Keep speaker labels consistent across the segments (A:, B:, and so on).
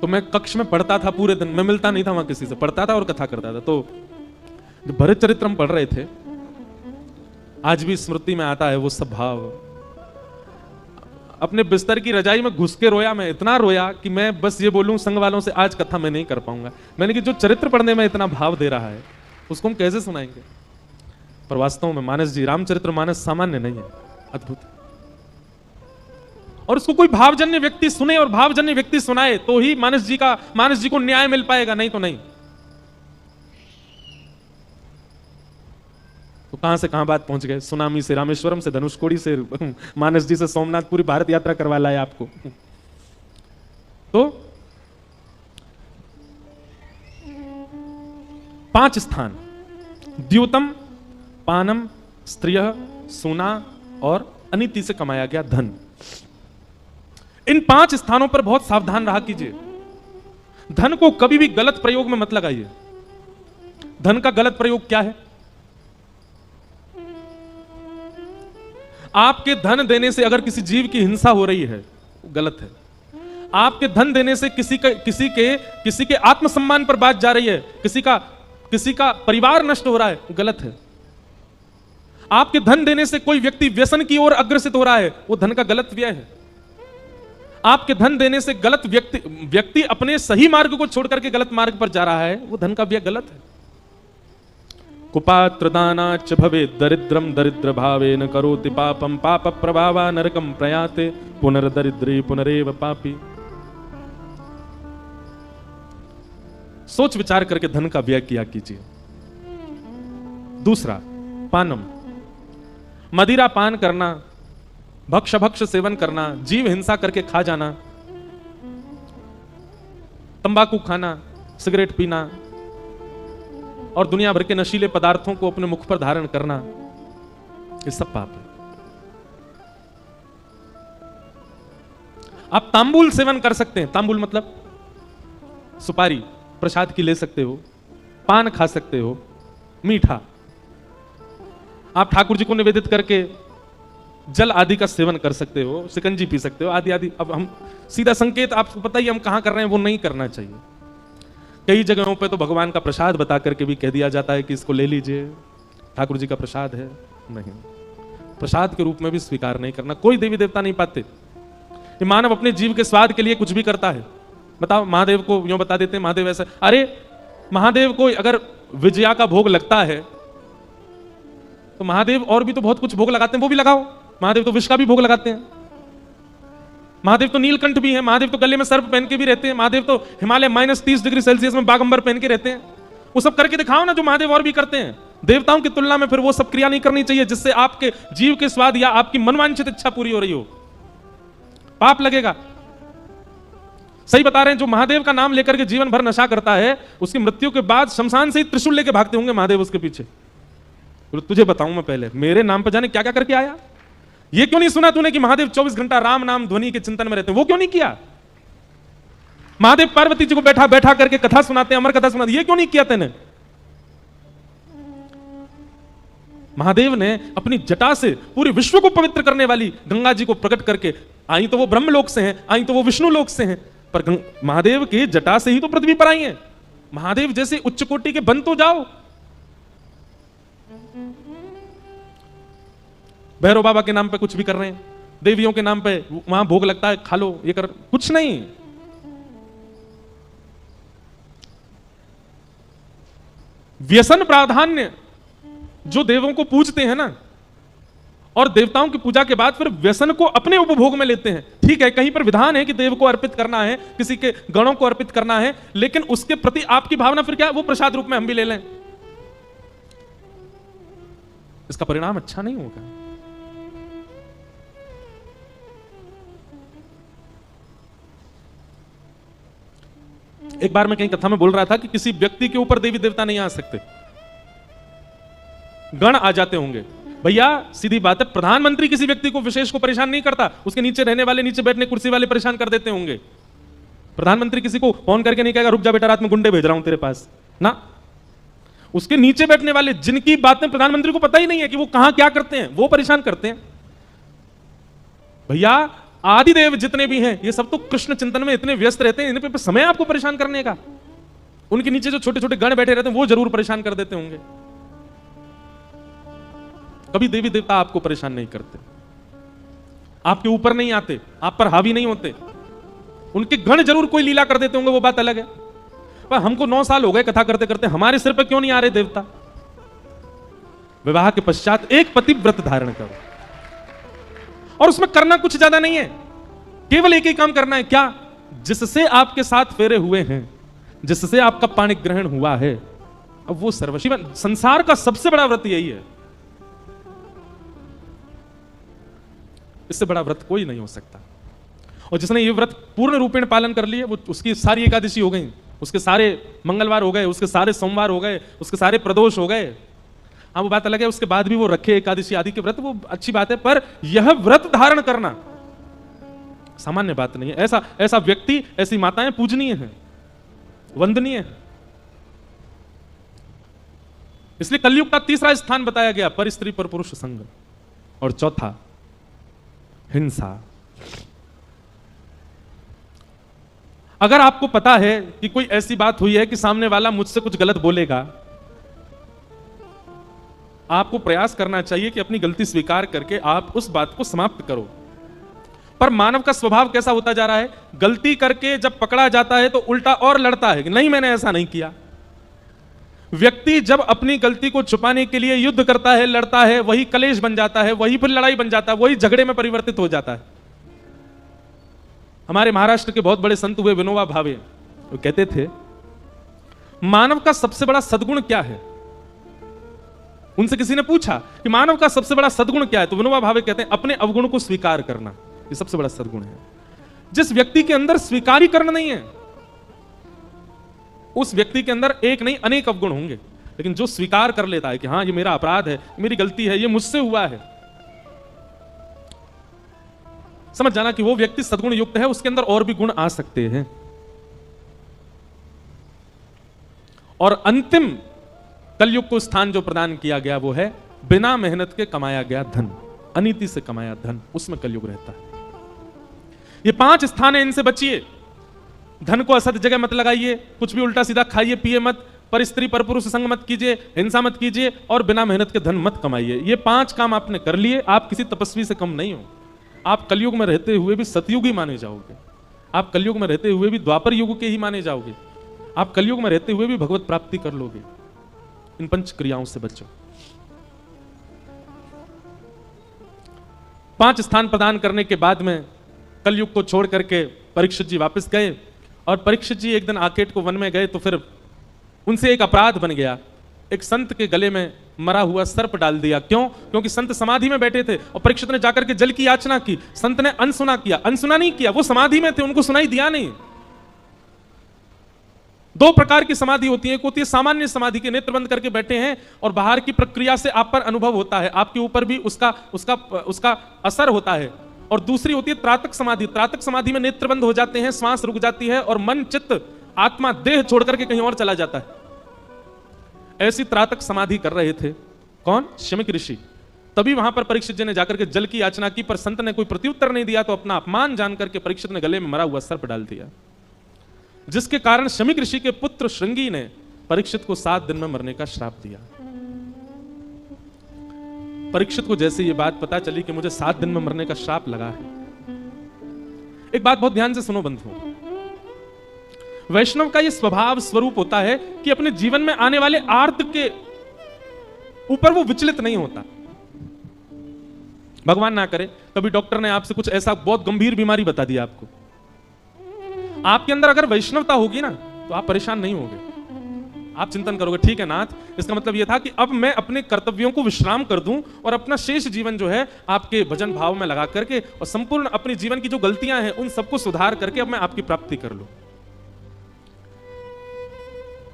A: तो मैं कक्ष में पढ़ता था पूरे दिन, मैं मिलता नहीं था वहां किसी से, पढ़ता था और कथा करता था। तो जो भरत चरित्र हम पढ़ रहे थे, आज भी स्मृति में आता है वो सब भाव। अपने बिस्तर की रजाई में घुस के रोया, मैं इतना रोया कि मैं बस ये बोलूं संघ वालों से, आज कथा मैं नहीं कर पाऊंगा। मैंने कि जो चरित्र पढ़ने में इतना भाव दे रहा है उसको हम कैसे सुनाएंगे। पर वास्तव में मानस जी, रामचरितमानस सामान्य नहीं है, अद्भुत है। और उसको कोई भावजन्य व्यक्ति सुने और भावजन्य व्यक्ति सुनाए तो ही मानस जी को न्याय मिल पाएगा, नहीं तो नहीं। तो कहां से कहां बात पहुंच गए, सुनामी से, रामेश्वरम से, धनुषकोडी से, मानस जी से सोमनाथ, पूरी भारत यात्रा करवा लाए आपको। तो 5 स्थान, द्योतम, पानम, स्त्रिय, सोना और अनीति से कमाया गया धन। इन 5 स्थानों पर बहुत सावधान रहा कीजिए। धन को कभी भी गलत प्रयोग में मत लगाइए। धन का गलत प्रयोग क्या है? आपके धन देने से अगर किसी जीव की हिंसा हो रही है, गलत है। आपके धन देने से किसी के आत्मसम्मान पर बात जा रही है, किसी का परिवार नष्ट हो रहा है, गलत है। आपके धन देने से कोई व्यक्ति व्यसन की ओर अग्रसित हो रहा है, वो धन का गलत व्यय है। आपके धन देने से गलत व्यक्ति अपने सही मार्ग को छोड़ करके गलत मार्ग पर जा रहा है, वो धन का व्यय गलत है। कुपात्र दानाच भवे दरिद्रम दरिद्र भावेन करोति पापम पाप प्रभावा नरकम प्रयाते पुनर्दरिद्री पुनरेव पापी। सोच विचार करके धन का व्यय किया कीजिए। दूसरा, पानम, मदिरा पान करना, भक्ष सेवन करना, जीव हिंसा करके खा जाना, तंबाकू खाना, सिगरेट पीना और दुनिया भर के नशीले पदार्थों को अपने मुख पर धारण करना, ये सब पाप है। आप तांबूल सेवन कर सकते हैं। तांबूल मतलब सुपारी प्रसाद की ले सकते हो, पान खा सकते हो, मीठा आप ठाकुर जी को निवेदित करके जल आदि का सेवन कर सकते हो, शिकंजी पी सकते हो, आदि आदि। अब हम सीधा संकेत आपको पता ही हम कहां कर रहे हैं, वो नहीं करना चाहिए। कई जगहों पे तो भगवान का प्रसाद बता करके भी कह दिया जाता है कि इसको ले लीजिए, ठाकुर जी का प्रसाद है। नहीं, प्रसाद के रूप में भी स्वीकार नहीं करना। कोई देवी देवता नहीं पाते। ये मानव अपने जीव के स्वाद के लिए कुछ भी करता है। बताओ, महादेव को यूं बता देते हैं महादेव ऐसा, अरे महादेव को अगर विजया का भोग लगता है तो महादेव और भी तो बहुत कुछ भोग लगाते हैं, वो भी लगाओ। महादेव तो विष का भी भोग लगाते हैं। महादेव तो नीलकंठ भी है, महादेव तो गले में सर्प पहन के भी रहते हैं, महादेव तो हिमालय -30 डिग्री सेल्सियस में बागंबर पहन के रहते हैं। वो सब करके दिखाओ ना जो महादेव और भी करते हैं। देवताओं की तुलना में फिर वो सब क्रिया नहीं करनी चाहिए जिससे आपके जीव के स्वाद या आपकी मनवांछित इच्छा पूरी हो रही हो। पाप लगेगा। सही बता रहे हैं, जो महादेव का नाम लेकर के जीवन भर नशा करता है, उसकी मृत्यु के बाद शमशान से ही त्रिशूल लेके भागते होंगे महादेव उसके पीछे। तुझे बताऊं मैं पहले, मेरे नाम पर जाने क्या क्या करके आया। ये क्यों नहीं सुना तूने कि महादेव 24 घंटा राम नाम ध्वनि के चिंतन में रहते हैं? वो क्यों नहीं किया? महादेव पार्वती जी को बैठा बैठा करके कथा सुनाते हैं, अमर कथा सुनाते, ये क्यों नहीं किया तेने? महादेव ने अपनी जटा से पूरे विश्व को पवित्र करने वाली गंगा जी को प्रकट करके, आई तो वो ब्रह्मलोक से हैं, आई तो वो विष्णु लोक से हैं, पर महादेव की जटा से ही तो पृथ्वी पर आई हैं। महादेव जैसे उच्च कोटि के बन तो जाओ। भैरव बाबा के नाम पे कुछ भी कर रहे हैं, देवियों के नाम पे वहां भोग लगता है, खा लो, ये कर, कुछ नहीं। व्यसन प्राधान्य जो देवों को पूजते हैं ना, और देवताओं की पूजा के बाद फिर व्यसन को अपने उपभोग में लेते हैं। ठीक है, कहीं पर विधान है कि देव को अर्पित करना है, किसी के गणों को अर्पित करना है, लेकिन उसके प्रति आपकी भावना फिर क्या है? वो प्रसाद रूप में हम भी ले लें। इसका परिणाम अच्छा नहीं होगा। एक बार मैं कहीं कथा में बोल रहा था कि किसी व्यक्ति के ऊपर देवी देवता नहीं आ सकते, गण आ जाते होंगे। भैया सीधी बात है, प्रधानमंत्री किसी व्यक्ति को विशेष को परेशान नहीं करता, उसके नीचे रहने वाले, नीचे बैठने कुर्सी वाले परेशान कर देते होंगे। प्रधानमंत्री किसी को फोन करके नहीं कहेगा रुक जा बेटा, रात में गुंडे भेज रहा हूं तेरे पास ना। उसके नीचे बैठने वाले जिनकी बातें प्रधानमंत्री को पता ही नहीं है कि वो कहां क्या करते हैं, वो परेशान करते हैं। भैया आदि देव जितने भी हैं ये सब तो कृष्ण चिंतन में इतने व्यस्त रहते हैं, इन पे समय आपको परेशान करने का। उनके नीचे जो छोटे छोटे गण बैठे रहते हैं वो जरूर परेशान कर देते होंगे। कभी देवी देवता आपको परेशान नहीं करते, आपके ऊपर नहीं आते, आप पर हावी नहीं होते। उनके गण जरूर कोई लीला कर देते होंगे, वो बात अलग है। पर हमको 9 साल हो गए कथा करते करते, हमारे सिर पर क्यों नहीं आ रहे देवता? विवाह के पश्चात एक पतिव्रत धारण करो, और उसमें करना कुछ ज्यादा नहीं है, केवल एक ही काम करना है। क्या? जिससे आपके साथ फेरे हुए हैं, जिससे आपका पाणी ग्रहण हुआ है, अब वो सर्वशिव। संसार का सबसे बड़ा व्रत यही है, इससे बड़ा व्रत कोई नहीं हो सकता। और जिसने ये व्रत पूर्ण रूपेण पालन कर लिए, वो उसकी सारी एकादशी हो गई, उसके सारे मंगलवार हो गए, उसके सारे सोमवार हो गए, उसके सारे प्रदोष हो गए। हाँ, वो बात अलग है, उसके बाद भी वो रखे एकादशी आदि के व्रत, वो अच्छी बात है, पर यह व्रत धारण करना सामान्य बात नहीं है। ऐसा व्यक्ति, ऐसी माताएं पूजनीय हैं, वंदनीय है। इसलिए कलयुग का तीसरा स्थान बताया गया पर स्त्री पर पुरुष संग, और चौथा हिंसा। अगर आपको पता है कि कोई ऐसी बात हुई है कि सामने वाला मुझसे कुछ गलत बोलेगा, आपको प्रयास करना चाहिए कि अपनी गलती स्वीकार करके आप उस बात को समाप्त करो। पर मानव का स्वभाव कैसा होता जा रहा है? गलती करके जब पकड़ा जाता है तो उल्टा और लड़ता है कि नहीं, मैंने ऐसा नहीं किया। व्यक्ति जब अपनी गलती को छुपाने के लिए युद्ध करता है, लड़ता है, वही कलेश बन जाता है, वही फिर लड़ाई बन जाता है, वही झगड़े में परिवर्तित हो जाता है। हमारे महाराष्ट्र के बहुत बड़े संत हुए विनोबा भावे, वो कहते थे मानव का सबसे बड़ा सद्गुण क्या है? उनसे किसी ने पूछा कि मानव का सबसे बड़ा सद्गुण क्या है, तो विनोबा भावे कहते हैं अपने अवगुण को स्वीकार करना, ये सबसे बड़ा सद्गुण है। जिस व्यक्ति के अंदर स्वीकारीकरण नहीं है, उस व्यक्ति के अंदर एक नहीं अनेक अवगुण होंगे। लेकिन जो स्वीकार कर लेता है कि हाँ, ये मेरा अपराध है, मेरी गलती है, ये मुझसे हुआ है, समझ जाना कि वो व्यक्ति सद्गुण युक्त है, उसके अंदर और भी गुण आ सकते हैं। और अंतिम कलयुग को स्थान जो प्रदान किया गया वो है बिना मेहनत के कमाया गया धन, अनीति से कमाया धन, उसमें कलयुग रहता है। ये 5 स्थान है, इनसे बचिए। धन को असत जगह मत लगाइए, कुछ भी उल्टा सीधा खाइए पिए मत, पर स्त्री पर पुरुष संग मत कीजिए, हिंसा मत कीजिए, और बिना मेहनत के धन मत कमाइए। ये 5 काम आपने कर लिए, आप किसी तपस्वी से कम नहीं हो। आप कलयुग में रहते हुए भी सतयुगी माने जाओगे, आप कलयुग में रहते हुए भी द्वापर युग के ही माने जाओगे, आप कलयुग में रहते हुए भी भगवत प्राप्ति कर लोगे। इन 5 क्रियाओं से बचो। 5 स्थान प्रदान करने के बाद में कलयुग को छोड़ करके परीक्षित जी वापस गए, और परीक्षित जी एक दिन आकेट को वन में गए तो फिर उनसे एक अपराध बन गया, एक संत के गले में मरा हुआ सर्प डाल दिया। क्यों? क्योंकि संत समाधि में बैठे थे और परीक्षित ने जाकर के जल की याचना की, संत ने अनसुना किया। अनसुना नहीं किया, वो समाधि में थे, उनको सुनाई दिया नहीं। 2 प्रकार की समाधि होती है, एक होती है सामान्य समाधि के नेत्र बंद करके बैठे हैं और बाहर की प्रक्रिया से आप पर अनुभव होता है, आपके ऊपर भी उसका असर होता है। और दूसरी होती है त्राटक समाधि। त्राटक समाधि में नेत्र बंद हो जाते हैं, श्वास रुक जाती है और मन, चित्त, आत्मा, देह छोड़ करके कहीं और चला जाता है। ऐसी त्राटक समाधि कर रहे थे कौन? शमीक ऋषि। तभी वहां पर परीक्षित जी ने जाकर के जल की याचना की, पर संत ने कोई प्रत्युत्तर नहीं दिया, तो अपना अपमान जान करके परीक्षित ने गले में मरा हुआ सर्प डाल दिया, जिसके कारण शमीक ऋषि के पुत्र श्रृंगी ने परीक्षित को 7 दिन में मरने का श्राप दिया। परीक्षित को जैसे ये बात पता चली कि मुझे 7 दिन में मरने का श्राप लगा है, एक बात बहुत ध्यान से सुनो बंधुओं, वैष्णव का ये स्वभाव स्वरूप होता है कि अपने जीवन में आने वाले आर्त के ऊपर वो विचलित नहीं होता। भगवान ना करे कभी डॉक्टर ने आपसे कुछ ऐसा बहुत गंभीर बीमारी बता दी आपको, आपके अंदर अगर वैष्णवता होगी ना तो आप परेशान नहीं होगे। आप चिंतन करोगे ठीक है नाथ, इसका मतलब यह था कि अब मैं अपने कर्तव्यों को विश्राम कर दूं और अपना शेष जीवन जो है आपके भजन भाव में लगा करके और संपूर्ण अपने जीवन की जो गलतियां हैं उन सबको सुधार करके अब मैं आपकी प्राप्ति कर लूं।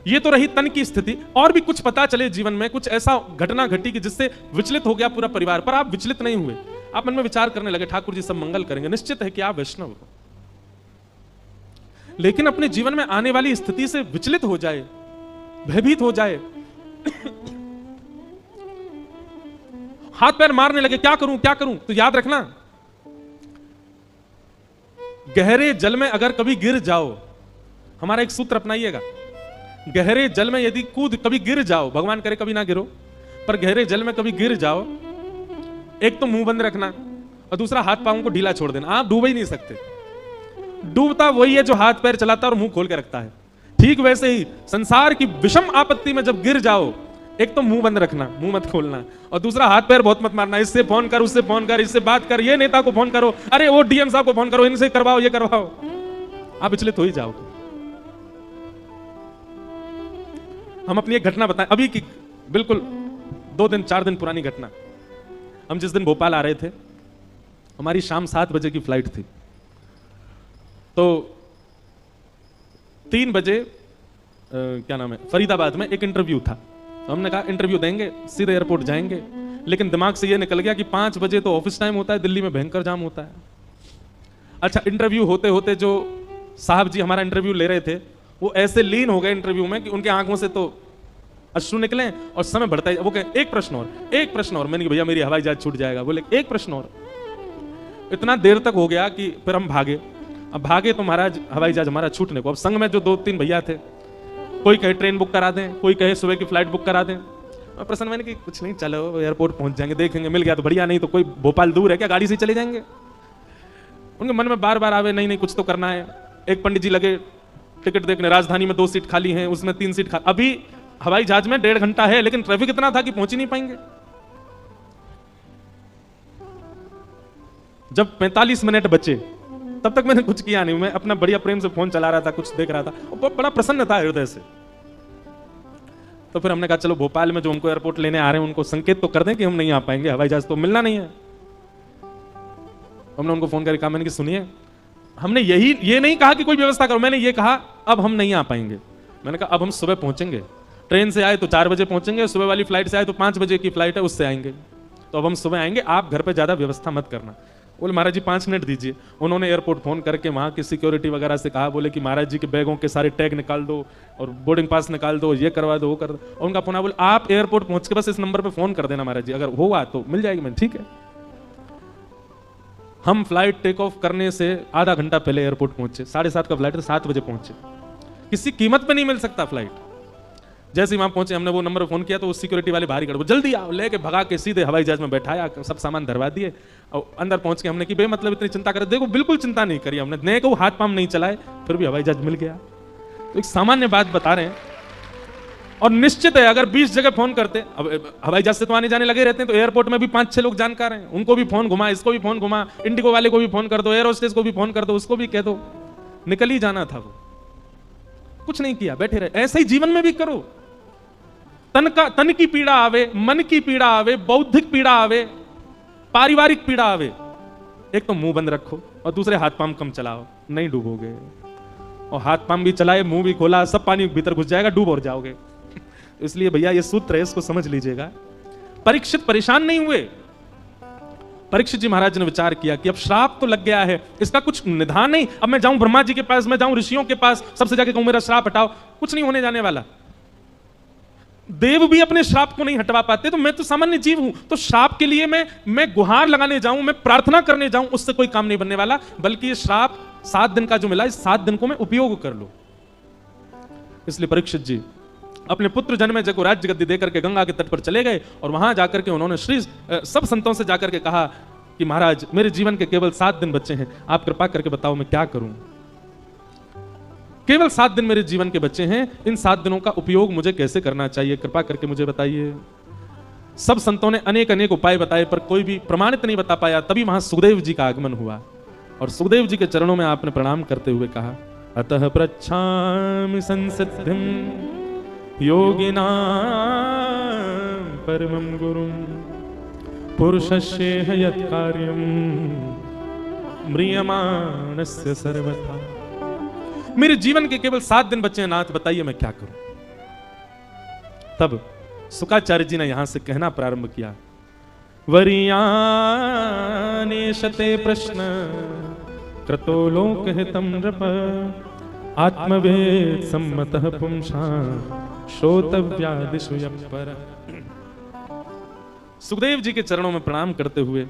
A: ये तो रही तन की स्थिति, और भी कुछ पता चले जीवन में, कुछ ऐसा घटना घटी कि जिससे विचलित हो गया पूरा परिवार, पर आप विचलित नहीं हुए। आप मन में विचार करने लगे ठाकुर जी सब मंगल करेंगे, निश्चित है कि आप वैष्णव हो, लेकिन अपने जीवन में आने वाली स्थिति से विचलित हो जाए, भयभीत हो जाए, हाथ पैर मारने लगे क्या करूं क्या करूं, तो याद रखना गहरे जल में अगर कभी गिर जाओ, हमारा एक सूत्र अपनाइएगा, गहरे जल में यदि कभी गिर जाओ, भगवान करे कभी ना गिरो, पर गहरे जल में कभी गिर जाओ, एक तो मुंह बंद रखना और दूसरा हाथ पांव को ढीला छोड़ देना। आप डूब ही नहीं सकते। डूबता वही है जो हाथ पैर चलाता और मुंह खोल के रखता है। ठीक वैसे ही संसार की विषम आपत्ति में जब गिर जाओ, एक तो मुंह बंद रखना, मुंह मत खोलना, और दूसरा हाथ पैर बहुत मत मारना। इससे फोन कर, उससे फोन कर, इससे बात कर, ये नेता को फोन करो, अरे वो डीएम साहब को फोन करो, इनसे करवाओ, ये करवाओ। आप विचलित हो ही जाओगे। हम अपनी एक घटना बताएं, अभी की बिल्कुल 2 दिन 4 दिन पुरानी घटना। हम जिस दिन भोपाल आ रहे थे, हमारी शाम 7 बजे की फ्लाइट थी, तो 3 बजे क्या नाम है, फरीदाबाद में एक इंटरव्यू था। हमने कहा इंटरव्यू देंगे, सीधे एयरपोर्ट जाएंगे, लेकिन दिमाग से ये निकल गया कि 5 बजे तो ऑफिस टाइम होता है, दिल्ली में भयंकर जाम होता है। अच्छा, इंटरव्यू होते होते जो साहब जी हमारा इंटरव्यू ले रहे थे, वो ऐसे लीन हो गए इंटरव्यू में कि उनके आंखों से तो अश्रु निकले और समय बढ़ता है। वो कहे एक प्रश्न और, एक प्रश्न और। मैंने कहा भैया मेरी हवाई जहाज छूट जाएगा। बोले एक प्रश्न और। इतना देर तक हो गया कि फिर हम भागे। अब भागे तो महाराज हवाई जहाज हमारा छूटने को। अब संग में जो 2-3 भैया थे, कोई कहे ट्रेन बुक करा दें, कोई कहे सुबह की फ्लाइट बुक करा दें। प्रसन्न मैंने कि कुछ नहीं, चलो एयरपोर्ट पहुंच जाएंगे, देखेंगे, मिल गया तो बढ़िया, नहीं तो कोई भोपाल दूर है क्या, गाड़ी से चले जाएंगे। उनके मन में बार बार आवे नहीं नहीं कुछ तो करना है। एक पंडित जी लगे टिकट देखने, राजधानी में 2 सीट खाली हैं, उसमें 3 सीट खाली। अभी हवाई जहाज में 1.5 घंटा है, लेकिन ट्रैफिक इतना था कि पहुंच ही नहीं पाएंगे। जब 45 मिनट बचे, तब तक मैंने कुछ किया नहीं, मैं अपना बढ़िया प्रेम से फोन चला रहा था, कुछ देख रहा था, और बड़ा प्रसन्न था हृदय से। तो फिर हमने कहा चलो भोपाल में जो हमको एयरपोर्ट लेने आ रहे हैं उनको संकेत तो कर दें कि हम नहीं आ पाएंगे, हवाई जहाज तो मिलना नहीं है। हमने उनको फोन करके कहा, मैंने कि सुनिए, हमने ये नहीं कहा कि कोई व्यवस्था करो, मैंने ये कहा अब हम नहीं आ पाएंगे। मैंने कहा अब हम सुबह पहुंचेंगे, ट्रेन से आए तो 4 बजे पहुंचेंगे, सुबह वाली फ्लाइट से आए तो 5 बजे की फ्लाइट है उससे आएंगे, तो अब हम सुबह आएंगे, आप घर पे ज्यादा व्यवस्था मत करना। बोले महाराज जी 5 मिनट दीजिए। उन्होंने एयरपोर्ट फोन करके वहां की सिक्योरिटी वगैरह से कहा, बोले कि महाराज जी के बैगों के सारे टैग निकाल दो और बोर्डिंग पास निकाल दो, ये करवा दो, वो कर दो। और उनका फोन, बोले आप एयरपोर्ट पहुंच के बस इस नंबर पे फोन कर देना महाराज जी, अगर हुआ तो मिल जाएगी। मैंने ठीक है। हम फ्लाइट टेक ऑफ करने से आधा घंटा पहले एयरपोर्ट पहुंचे। 7:30 का फ्लाइट था, 7 बजे पहुंचे। किसी कीमत पे नहीं मिल सकता फ्लाइट। जैसे ही वहां पहुंचे, हमने वो नंबर फोन किया तो वो सिक्योरिटी वाले बाहर खड़े, जल्दी आओ, लेके भगा के सीधे हवाई जहाज में बैठाया, सब सामान धरवा दिए और अंदर पहुंच के हमने कि बेमतलब इतनी चिंता कर, देखो बिल्कुल चिंता नहीं करी हमने, नए को हाथ पांव नहीं चलाए, फिर भी हवाई जहाज मिल गया। तो एक सामान्य बात बता रहे हैं। और निश्चित है अगर 20 जगह फोन करते, अब हवाई जहाज से तो आने जाने लगे रहते हैं, तो एयरपोर्ट में भी 5-6 लोग जानकार हैं, उनको भी फोन घुमा, इसको भी फोन घुमा, इंडिगो वाले को भी फोन कर दो, एयर होस्टेस को भी फोन कर दो, उसको भी कह दो, निकल ही जाना था। वो कुछ नहीं किया, बैठे रहे। ऐसे ही जीवन में भी करो। तन की पीड़ा आवे, मन की पीड़ा आवे, बौद्धिक पीड़ा आवे, पारिवारिक पीड़ा आवे, एक तो मुंह बंद रखो और दूसरे हाथ पांव कम चलाओ, नहीं डूबोगे। और हाथ पांव भी चलाए, मुंह भी खोला, सब पानी भीतर घुस जाएगा, डूब और जाओगे। इसलिए भैया ये सूत्र है, इसको समझ लीजिएगा। परीक्षित परेशान नहीं हुए। परीक्षित जी महाराज ने विचार किया कि अब श्राप तो लग गया है, इसका कुछ निदान नहीं। अब मैं जाऊं ब्रह्मा जी के पास, मैं जाऊं ऋषियों के पास, सबसे जाके कहूं मेरा श्राप हटाओ, कुछ नहीं होने जाने वाला। देव भी अपने श्राप को नहीं हटवा पाते, तो मैं तो सामान्य जीव हूं, तो श्राप के लिए मैं गुहार लगाने जाऊं, मैं प्रार्थना करने जाऊं, उससे कोई काम नहीं बनने वाला। बल्कि ये श्राप 7 दिन का जो मिला, इस 7 दिन को मैं उपयोग कर लूं। इसलिए परीक्षित जी अपने पुत्र जन्मेजय को राज्य गद्दी देकर के गंगा के तट पर चले गए और वहां जाकर के उन्होंने सब संतों से जाकर के कहा कि महाराज मेरे जीवन के केवल 7 दिन बचे हैं, आप कृपा करके बताओ मैं क्या करूं। केवल 7 दिन मेरे जीवन के बच्चे हैं, इन 7 दिनों का उपयोग मुझे कैसे करना चाहिए, कृपा करके मुझे बताइए। सब संतों ने अनेक उपाय बताए, पर कोई भी प्रमाणित नहीं बता पाया। तभी वहां सुखदेव जी का आगमन हुआ और सुखदेव जी के चरणों में आपने प्रणाम करते हुए कहा, अतः पृच्छामि संसिद्धिं योगिनां परमं गुरुं पुरुषस्य यत् कार्यं म्रियमाणस्य सर्वथा। मेरे जीवन के केवल 7 दिन बचे हैं नाथ, बताइए मैं क्या करूं। तब शुकाचार्य जी ने यहां से कहना प्रारंभ किया, वरीयाने शते प्रश्न क्रतो लोकहितं नृप आत्मवेद सम्मतः पुंसा श्रोतव्यादिषु यपर। सुखदेव जी के चरणों में प्रणाम करते हुए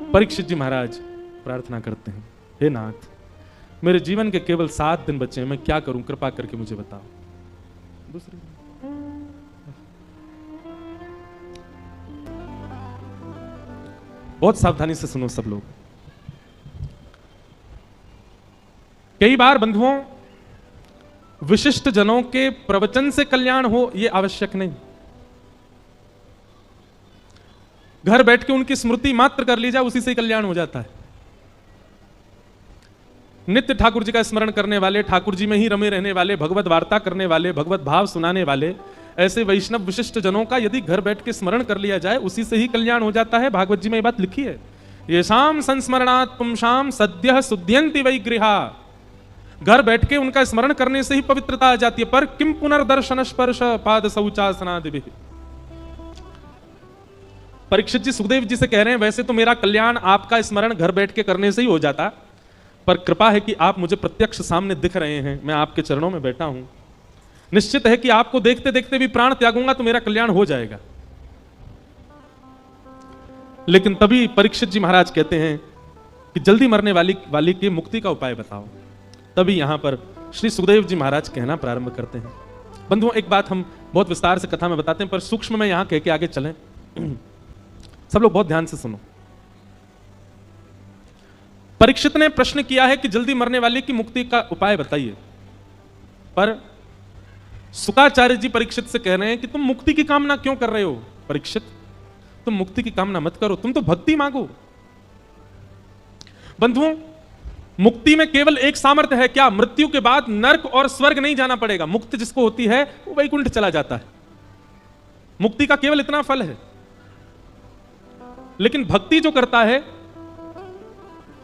A: परीक्षित जी महाराज प्रार्थना करते हैं, हे नाथ, मेरे जीवन के केवल 7 दिन बचे हैं, मैं क्या करूं, कृपा करके मुझे बताओ। दूसरी बहुत सावधानी से सुनो सब लोग। कई बार बंधुओं, विशिष्ट जनों के प्रवचन से कल्याण हो ये आवश्यक नहीं। घर बैठ के उनकी स्मृति मात्र कर ली जाए, उसी से कल्याण हो जाता है। नित्य ठाकुर जी का स्मरण करने वाले, ठाकुर जी में ही रमे रहने वाले, भगवत वार्ता करने वाले, भगवत भाव सुनाने वाले ऐसे वैष्णव विशिष्ट जनों का यदि घर बैठ के स्मरण कर लिया जाए, उसी से ही कल्याण हो जाता है। भागवत जी में ये बात लिखी है, ये शाम संस्मरणात् पुंसाम सद्यः शुद्ध्यन्ति वै गृहा। घर बैठ के उनका स्मरण करने से ही पवित्रता आ जाती है। पर किम पुनर्दर्शन स्पर्श पाद शौचासनादि। परीक्षित जी सुखदेव जी से कह रहे हैं, वैसे तो मेरा कल्याण आपका स्मरण घर बैठ के करने से ही हो जाता, पर कृपा है कि आप मुझे प्रत्यक्ष सामने दिख रहे हैं, मैं आपके चरणों में बैठा हूं, निश्चित है कि आपको देखते देखते भी प्राण त्यागूंगा तो मेरा कल्याण हो जाएगा। लेकिन तभी परीक्षित जी महाराज कहते हैं कि जल्दी मरने वाली की मुक्ति का उपाय बताओ। तभी यहां पर श्री सुखदेव जी महाराज कहना प्रारंभ करते हैं। बंधुओं, एक बात हम बहुत विस्तार से कथा में बताते हैं, पर सूक्ष्म में यहां कह के आगे चलें। सब लोग बहुत ध्यान से सुनो। परीक्षित ने प्रश्न किया है कि जल्दी मरने वाले की मुक्ति का उपाय बताइए, पर शुकाचार्य जी परीक्षित से कह रहे हैं कि तुम मुक्ति की कामना क्यों कर रहे हो। परीक्षित, तुम मुक्ति की कामना मत करो, तुम तो भक्ति मांगो। बंधुओं, मुक्ति में केवल एक सामर्थ्य है, क्या? मृत्यु के बाद नरक और स्वर्ग नहीं जाना पड़ेगा। मुक्ति जिसको होती है वो वैकुंठ चला जाता है। मुक्ति का केवल इतना फल है। लेकिन भक्ति जो करता है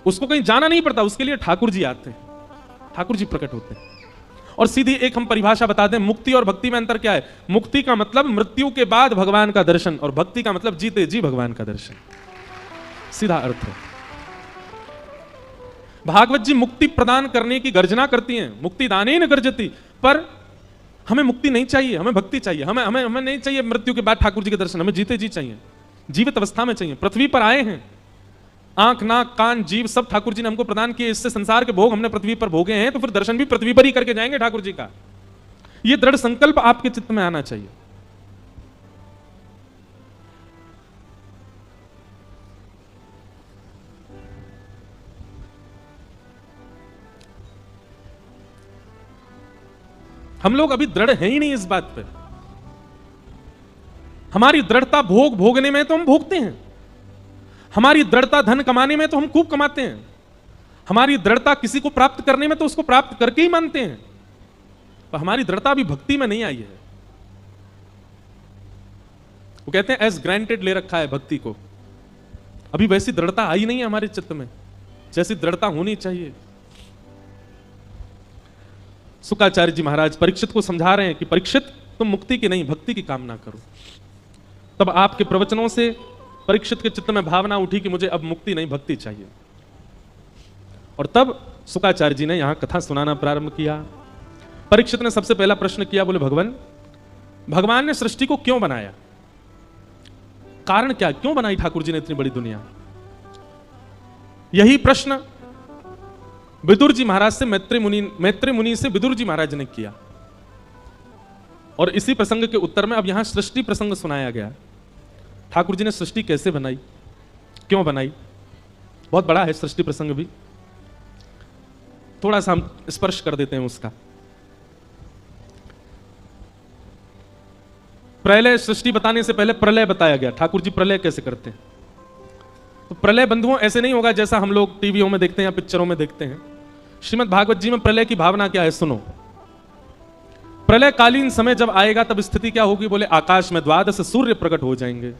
A: उसको कहीं जाना नहीं पड़ता, उसके लिए ठाकुर जी आते हैं, ठाकुर जी प्रकट होते हैं। और सीधी एक हम परिभाषा बता दें, मुक्ति और भक्ति में अंतर क्या है। मुक्ति का मतलब मृत्यु के बाद भगवान का दर्शन, और भक्ति का मतलब जीते जी भगवान का दर्शन। सीधा अर्थ है। भागवत जी मुक्ति प्रदान करने की गर्जना करती हैं, मुक्ति दानेन गर्जति, पर हमें मुक्ति नहीं चाहिए, हमें भक्ति चाहिए। हमें हमें हमें नहीं चाहिए मृत्यु के बाद ठाकुर जी के दर्शन, हमें जीते जी चाहिए, जीवित अवस्था में चाहिए। पृथ्वी पर आए हैं, आंख नाक कान जीव सब ठाकुर जी ने हमको प्रदान किए, इससे संसार के भोग हमने पृथ्वी पर भोगे हैं, तो फिर दर्शन भी पृथ्वी पर ही करके जाएंगे ठाकुर जी का। यह दृढ़ संकल्प आपके चित्त में आना चाहिए। हम लोग अभी दृढ़ हैं ही नहीं इस बात पे। हमारी दृढ़ता भोग भोगने में तो हम भोगते हैं, हमारी दृढ़ता धन कमाने में तो हम खूब कमाते हैं, हमारी दृढ़ता किसी को प्राप्त करने में तो उसको प्राप्त करके ही मानते हैं, पर हमारी दृढ़ता अभी भक्ति में नहीं आई है। वो कहते हैं एज ग्रांटेड ले रखा है भक्ति को, अभी वैसी दृढ़ता आई नहीं है हमारे चित्त में जैसी दृढ़ता होनी चाहिए। शुकाचार्य जी महाराज परीक्षित को समझा रहे हैं कि परीक्षित, तुम मुक्ति की नहीं भक्ति की कामना करो। तब आपके प्रवचनों से परीक्षित के चित्त में भावना उठी कि मुझे अब मुक्ति नहीं भक्ति चाहिए। और तब शुकाचार्य जी ने यहां कथा सुनाना प्रारंभ किया। परीक्षित ने सबसे पहला प्रश्न किया, बोले भगवान ने सृष्टि को क्यों बनाया, कारण क्या, क्यों बनाई ठाकुर जी ने इतनी बड़ी दुनिया। यही प्रश्न विदुर जी महाराज से मैत्री मुनि से विदुर जी महाराज ने किया, और इसी प्रसंग के उत्तर में अब यहां सृष्टि प्रसंग सुनाया गया। ठाकुर जी ने सृष्टि कैसे बनाई, क्यों बनाई, बहुत बड़ा है सृष्टि प्रसंग भी, थोड़ा सा हम स्पर्श कर देते हैं उसका। प्रलय, सृष्टि बताने से पहले प्रलय बताया गया, ठाकुर जी प्रलय कैसे करते हैं। तो प्रलय बंधुओं ऐसे नहीं होगा जैसा हम लोग टीवियों में देखते हैं या पिक्चरों में देखते हैं। श्रीमद् भागवत जी में प्रलय की भावना क्या है, सुनो। प्रलय कालीन समय जब आएगा तब स्थिति क्या होगी, बोले आकाश में 12 सूर्य प्रकट हो जाएंगे,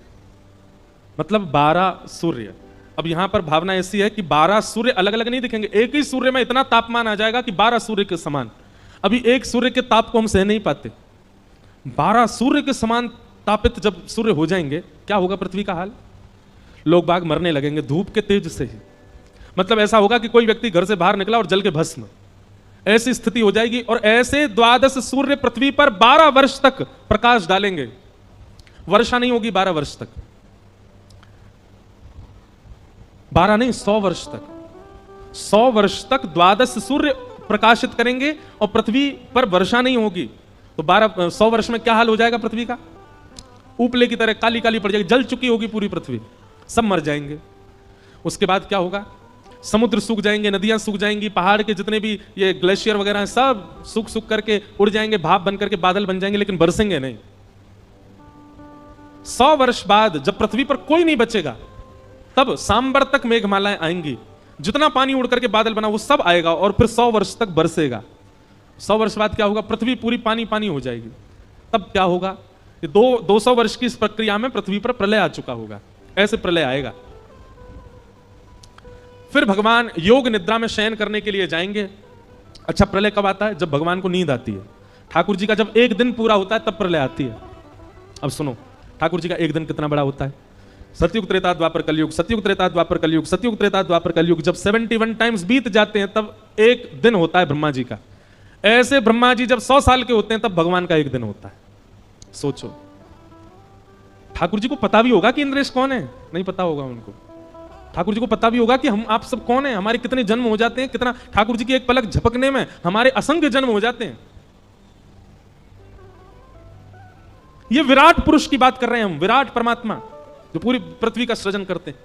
A: मतलब 12 सूर्य। अब यहां पर भावना ऐसी है कि 12 सूर्य अलग अलग नहीं दिखेंगे, एक ही सूर्य में इतना तापमान आ जाएगा कि 12 सूर्य के समान। अभी एक सूर्य के ताप को हम सह नहीं पाते, 12 सूर्य के समान तापित जब सूर्य हो जाएंगे, क्या होगा पृथ्वी का हाल। लोग बाग मरने लगेंगे धूप के तेज से ही। मतलब ऐसा होगा कि कोई व्यक्ति घर से बाहर निकला और जल के भस्म, ऐसी स्थिति हो जाएगी। और ऐसे 12 सूर्य पृथ्वी पर 12 वर्ष तक प्रकाश डालेंगे, वर्षा नहीं होगी 12 वर्ष तक। 12 नहीं, 100 वर्ष तक। 100 वर्ष तक 12 सूर्य प्रकाशित करेंगे और पृथ्वी पर वर्षा नहीं होगी। तो 100 वर्ष में क्या हाल हो जाएगा पृथ्वी का? उपले की तरह काली काली पड़ जाएगी, जल चुकी होगी पूरी पृथ्वी, सब मर जाएंगे। उसके बाद क्या होगा? समुद्र सूख जाएंगे, नदियां सूख जाएंगी, पहाड़ के जितने भी ये ग्लेशियर वगैरह हैं सब सूख सूख करके उड़ जाएंगे, भाप बन करके बादल बन जाएंगे, लेकिन बरसेंगे नहीं। 100 वर्ष बाद जब पृथ्वी पर कोई नहीं बचेगा, तब सांबर तक मेघमालाएं आएंगी, जितना पानी उड़ करके बादल बना वो सब आएगा और फिर 100 वर्ष तक बरसेगा। 100 वर्ष बाद क्या होगा? पृथ्वी पूरी पानी पानी हो जाएगी। तब क्या होगा? 200 वर्ष की इस प्रक्रिया में पृथ्वी पर प्रलय आ चुका होगा। ऐसे प्रलय आएगा। फिर भगवान योग निद्रा में शयन करने के लिए जाएंगे। अच्छा, प्रलय कब आता है? जब भगवान को नींद आती है। ठाकुर जी का जब एक दिन पूरा होता है तब प्रलय आती है। अब सुनो, ठाकुर जी का एक दिन कितना बड़ा होता है? सतयुग त्रेता द्वापर कलयुग, सतयुग त्रेता द्वापर कलयुग, सतयुग त्रेता द्वापर कलयुग, जब 71 टाइम्स बीत जाते हैं तब एक दिन होता है ब्रह्मा जी का। ऐसे ब्रह्मा जी जब 100 साल के होते हैं तब भगवान का एक दिन होता है। सोचो, ठाकुर जी को पता भी होगा कि इंद्रेश कौन है? नहीं पता होगा उनको। ठाकुर जी को पता भी होगा कि हम आप सब कौन हैं, हमारे कितने जन्म हो जाते हैं, कितना ठाकुर जी की एक पलक झपकने में हमारे असंख्य जन्म हो जाते हैं। ये विराट पुरुष की बात कर रहे हैं हम, विराट परमात्मा जो पूरी पृथ्वी का सृजन करते हैं।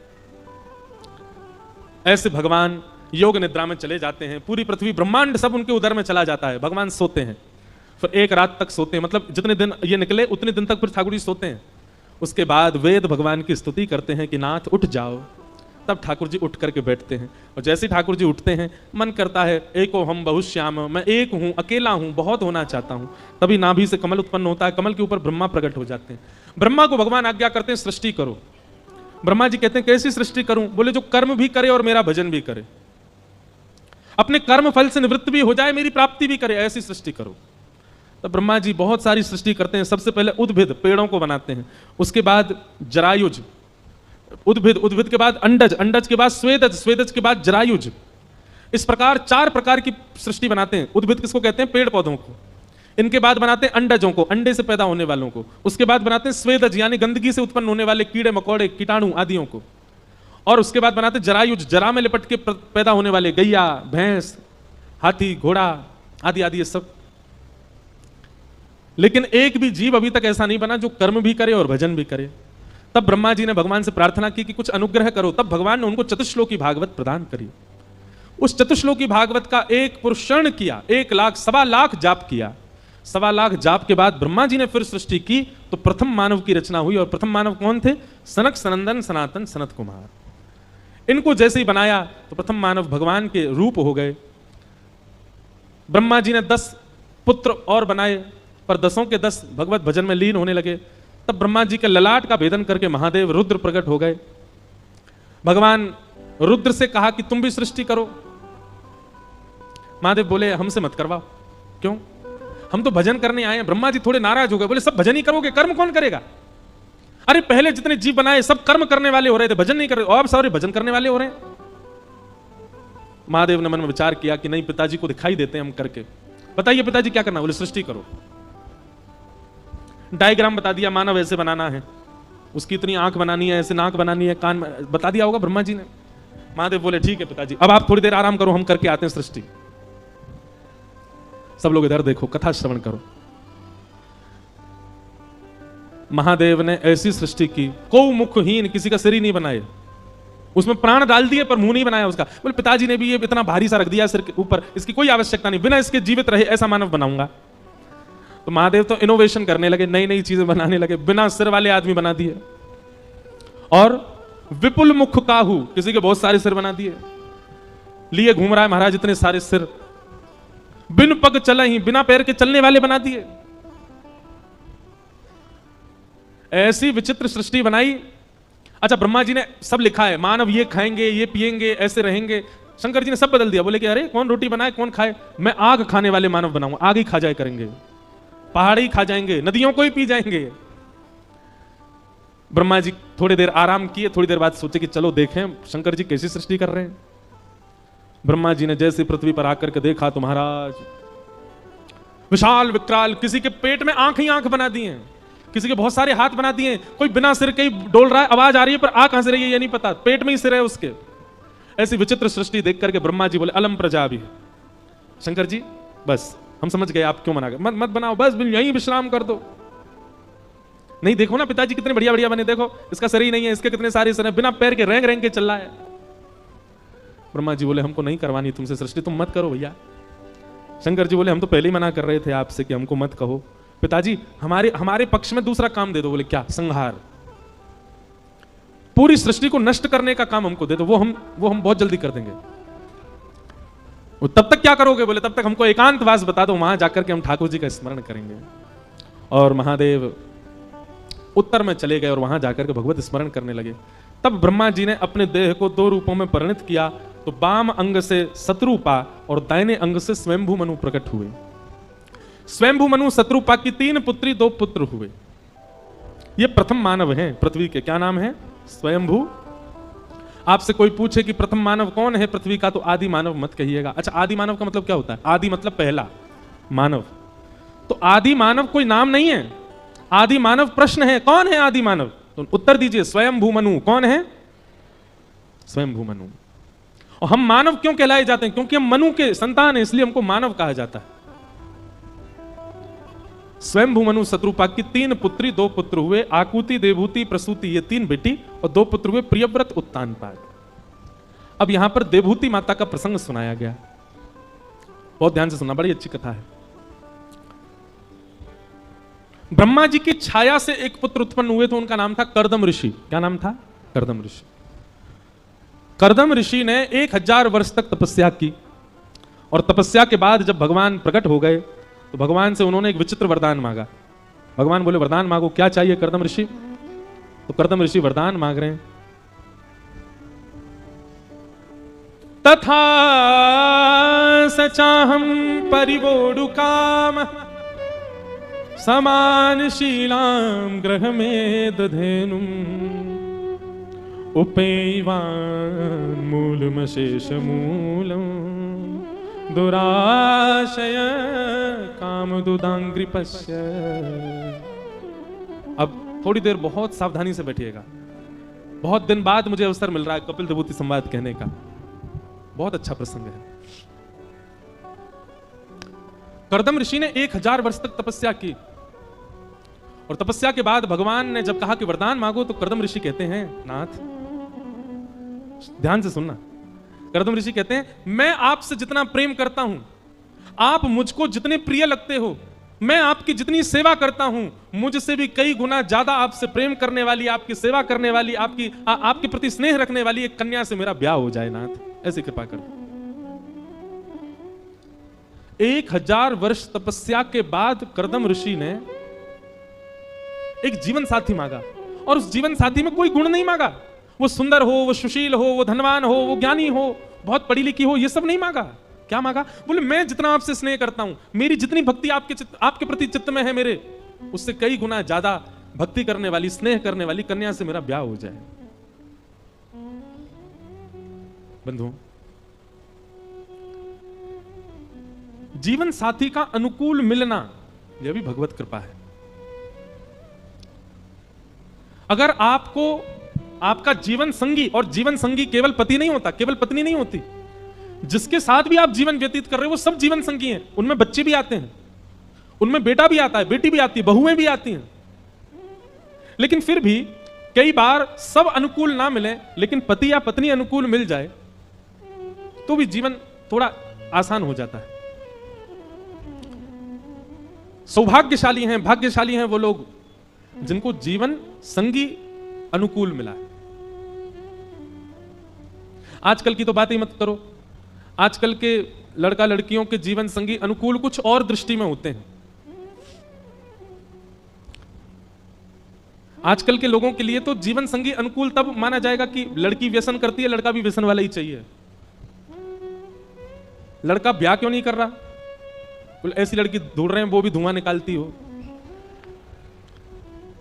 A: ऐसे भगवान योग निद्रा में चले जाते हैं, पूरी पृथ्वी ब्रह्मांड सब उनके उदर में चला जाता है। भगवान सोते हैं, फिर एक रात तक सोते हैं, मतलब जितने दिन ये निकले उतने दिन तक फिर ठाकुर जी सोते हैं। उसके बाद वेद भगवान की स्तुति करते हैं कि नाथ उठ जाओ। तब ठाकुर जी उठ करके बैठते हैं और जैसे ही ठाकुर जी उठते हैं मन करता है एको हम बहुश्याम, मैं एक हूं, अकेला हूं, बहुत होना चाहता हूं। तभी नाभि से कमल उत्पन्न होता है, कमल के ऊपर ब्रह्मा प्रकट हो जाते हैं। ब्रह्मा को भगवान आज्ञा करते हैं सृष्टि करो। ब्रह्मा जी कहते हैं कैसी सृष्टि करूं? बोले जो कर्म भी करे और मेरा भजन भी करे, अपने कर्म फल से निवृत्त भी हो जाए, मेरी प्राप्ति भी करे, ऐसी सृष्टि करो। तब ब्रह्मा जी बहुत सारी सृष्टि करते हैं। सबसे पहले उद्भिद, पेड़ों को बनाते हैं। उसके बाद जरायुज, उद्भिद, उद्भिद के बाद अंडज, अंडज के बाद स्वेदज, स्वेदज के बाद जरायुज। इस प्रकार 4 प्रकार की सृष्टि बनाते हैं। उद्भिद किसको कहते हैं? पेड़ पौधों को। इनके बाद बनाते हैं अंडजों को, अंडे से पैदा होने वालों को। उसके बाद बनाते हैं स्वेदज यानी गंदगी से उत्पन्न होने वाले कीड़े मकोड़े कीटाणु आदियों को। और उसके बाद बनाते हैं जरायुज, जरा में लिपट के पैदा होने वाले गैया, भैंस, हाथी, घोड़ा आदि आदि ये सब। लेकिन एक भी जीव अभी तक ऐसा नहीं बना जो कर्म भी करे और भजन भी करे। तब ब्रह्मा जी ने भगवान से प्रार्थना की कि कुछ अनुग्रह करो। तब भगवान ने उनको चतुश्लोकी भागवत प्रदान करी। उस चतुश्लोकी भागवत का एक पुरुषण किया, 1 लाख 1.25 लाख जाप किया। 1.25 लाख जाप के बाद ब्रह्मा जी ने फिर सृष्टि की तो प्रथम मानव की रचना हुई। और प्रथम मानव कौन थे? सनक, सनंदन, सनातन, सनत कुमार। इनको जैसे ही बनाया तो प्रथम मानव भगवान के रूप हो गए। ब्रह्मा जी ने 10 पुत्र और बनाए, पर 10 के 10 भगवत भजन में लीन होने लगे। तब ब्रह्मा जी के ललाट का भेदन करके महादेव रुद्र प्रकट हो गए। भगवान रुद्र से कहा कि तुम भी सृष्टि करो। महादेव बोले हमसे मत करवाओ। क्यों? हम तो भजन करने आए हैं। ब्रह्मा जी थोड़े नाराज हो गए, बोले सब भजन ही करोगे, कर्म कौन करेगा? अरे पहले जितने जीव बनाए सब कर्म करने वाले हो रहे थे, भजन नहीं कर रहे, और अब सारे भजन करने वाले हो रहे हैं। महादेव ने मन में विचार किया कि नहीं, पिताजी को दिखाई देते हैं हम करके। बताइए पिताजी क्या करना? बोले सृष्टि करो। डायग्राम बता दिया, मानव ऐसे बनाना है, उसकी इतनी आंख बनानी है, ऐसे नाक बनानी है, कान बता दिया होगा ब्रह्मा जी ने। महादेव बोले ठीक है पिताजी, अब आप थोड़ी देर आराम करो, हम करके आते हैं सृष्टि। सब लोग इधर देखो, कथा श्रवण करो। महादेव ने ऐसी सृष्टि की, को मुखहीन, किसी का सिर ही नहीं बनाए, उसमें प्राण डाल दिए पर मुंह नहीं बनाया उसका। बोले पिताजी ने भी ये इतना भारी सा रख दिया सिर के ऊपर, इसकी कोई आवश्यकता नहीं, बिना इसके जीवित रहे ऐसा मानव बनाऊंगा। तो महादेव तो इनोवेशन करने लगे, नई नई चीजें बनाने लगे, बिना सिर वाले आदमी बना दिए। और विपुल मुख काहू, किसी के बहुत सारे सिर बना दिए, लिए घूम रहा है महाराज इतने सारे सिर। बिन पग चला ही, बिना पैर के चलने वाले बना दिए। ऐसी विचित्र सृष्टि बनाई। अच्छा, ब्रह्मा जी ने सब लिखा है, मानव ये खाएंगे, ये पिएंगे, ऐसे रहेंगे। शंकर जी ने सब बदल दिया, बोले कि अरे कौन रोटी बनाए कौन खाए, मैं आग खाने वाले मानव बनाऊंगा, आग ही खा जाए करेंगे, पहाड़ ही खा जाएंगे, नदियों को ही पी जाएंगे। ब्रह्मा जी थोड़ी देर आराम किए, थोड़ी देर बाद सोचे कि चलो देखें शंकर जी कैसी सृष्टि कर रहे हैं। ब्रह्मा जी ने जैसे पृथ्वी पर आकर के देखा तो महाराज विशाल विकराल, किसी के पेट में आंख ही आंख बना दी है, किसी के बहुत सारे हाथ बना दिए, कोई बिना सिर के ही डोल रहा है, आवाज आ रही है पर आ कहां से रही है ये नहीं पता, पेट में ही सिर है उसके। ऐसी विचित्र सृष्टि देख करके ब्रह्मा जी बोले अलम प्रजा भी। शंकर जी बस हम समझ गए आप क्यों मना गए, मत मत बनाओ, बस यहीं विश्राम कर दो। नहीं देखो ना पिताजी कितने बढ़िया बढ़िया बने, देखो इसका शरीर नहीं है, इसके कितने सारे सर है, बिना पैर के रेंग रेंग के चल रहा है। ब्रह्मा जी बोले हमको नहीं करवानी तुमसे सृष्टि, तुम मत करो भैया। शंकर जी बोले हम तो पहले ही मना कर रहे थे आपसे कि हमको मत कहो। पिताजी हमारे पक्ष में दूसरा काम दे दो। बोले क्या? संहार, पूरी सृष्टि को नष्ट करने का काम हमको दे दो, वो हम बहुत जल्दी कर देंगे। वो तब तक क्या करोगे? बोले तब तक हमको एकांतवास बता दो, वहां जाकर के हम ठाकुर जी का स्मरण करेंगे। और महादेव उत्तर में चले गए और वहां जाकर के भगवत स्मरण करने लगे। तब ब्रह्मा जी ने अपने देह को 2 रूपों में परिणत किया। तो बाम अंग से शत्रुपा और दाहिने अंग से स्वयंभू मनु प्रकट हुए। स्वयंभू मनु शत्रुपा की 3 पुत्री 2 पुत्र हुए। ये प्रथम मानव हैं पृथ्वी के। क्या नाम है? स्वयंभू। आपसे कोई पूछे कि प्रथम मानव कौन है पृथ्वी का, तो आदि मानव मत कहिएगा। अच्छा, आदि मानव का मतलब क्या होता है? आदि मतलब पहला, मानव। तो आदि मानव कोई नाम नहीं है, आदि मानव प्रश्न है। कौन है आदि मानव? तो उत्तर दीजिए स्वयंभू मनु। कौन है? स्वयंभू मनु। और हम मानव क्यों कहलाए जाते हैं? क्योंकि हम मनु के संतान हैं, इसलिए हमको मानव कहा जाता है। स्वयंभू मनु शत्रुपा की 3 पुत्री 2 पुत्र हुए। आकुति, देवहूति, प्रसूति, ये 3 बेटी और 2 पुत्र हुए। प्रियव्रत, उत्तानपाद। अब यहां पर देवहूति माता का प्रसंग सुनाया गया, बहुत ध्यान से सुनना, बड़ी अच्छी कथा है। ब्रह्मा जी की छाया से एक पुत्र उत्पन्न हुए, तो उनका नाम था कर्दम ऋषि। क्या नाम था? कर्दम ऋषि। कर्दम ऋषि ने 1000 वर्ष तक तपस्या की और तपस्या के बाद जब भगवान प्रकट हो गए तो भगवान से उन्होंने एक विचित्र वरदान मांगा। भगवान बोले वरदान मांगो, क्या चाहिए कर्दम ऋषि? तो कर्दम ऋषि वरदान मांग रहे हैं। तथा सचाहम परिवोडु काम समान शीलाम ग्रह में दधेनुम उपेवान मूलमशेष मूलम दुराशय काम दुदांग्रिपस्य। अब थोड़ी देर बहुत सावधानी से बैठिएगा, बहुत दिन बाद मुझे अवसर मिल रहा है कपिल देवहूति संवाद कहने का, बहुत अच्छा प्रसंग है। कर्दम ऋषि ने 1000 वर्ष तक तपस्या की और तपस्या के बाद भगवान ने जब कहा कि वरदान मांगो, तो कर्दम ऋषि कहते हैं, नाथ ध्यान से सुनना, कर्दम ऋषि कहते हैं मैं आपसे जितना प्रेम करता हूं, आप मुझको जितने प्रिय लगते हो, मैं आपकी जितनी सेवा करता हूं, मुझसे भी कई गुना ज्यादा आपसे प्रेम करने वाली, आपकी सेवा करने वाली, आपके प्रति स्नेह रखने वाली एक कन्या से मेरा ब्याह हो जाए नाथ, ऐसी कृपा कर। 1000 वर्ष तपस्या के बाद कर्दम ऋषि ने एक जीवन साथी मांगा और उस जीवन साथी में कोई गुण नहीं मांगा। वो सुंदर हो, वो सुशील हो, वो धनवान हो, वो ज्ञानी हो, बहुत पढ़ी लिखी हो, ये सब नहीं मांगा। क्या मांगा? बोले मैं जितना आपसे स्नेह करता हूं, मेरी जितनी भक्ति आपके प्रति चित्त में है मेरे, उससे कई गुना ज्यादा भक्ति करने वाली, स्नेह करने वाली कन्या से मेरा ब्याह हो जाए। बंधुओं, जीवन साथी का अनुकूल मिलना यह भी भगवत कृपा है। अगर आपको आपका जीवन संगी, और जीवन संगी केवल पति नहीं होता, केवल पत्नी नहीं होती, जिसके साथ भी आप जीवन व्यतीत कर रहे हो वो सब जीवन संगी हैं। उनमें बच्चे भी आते हैं, उनमें बेटा भी आता है, बेटी भी आती है, बहुएं भी आती हैं। लेकिन फिर भी कई बार सब अनुकूल ना मिले, लेकिन पति या पत्नी अनुकूल मिल जाए तो भी जीवन थोड़ा आसान हो जाता है। सौभाग्यशाली हैं, भाग्यशाली हैं वो लोग जिनको जीवन संगी अनुकूल मिला है। आजकल की तो बात ही मत करो, आजकल के लड़का लड़कियों के जीवन संगी अनुकूल कुछ और दृष्टि में होते हैं। आजकल के लोगों के लिए तो जीवन संगी अनुकूल तब माना जाएगा कि लड़की व्यसन करती है, लड़का भी व्यसन वाला ही चाहिए। लड़का ब्याह क्यों नहीं कर रहा? ऐसी लड़की ढूंढ रहे हैं वो भी धुआं निकालती हो,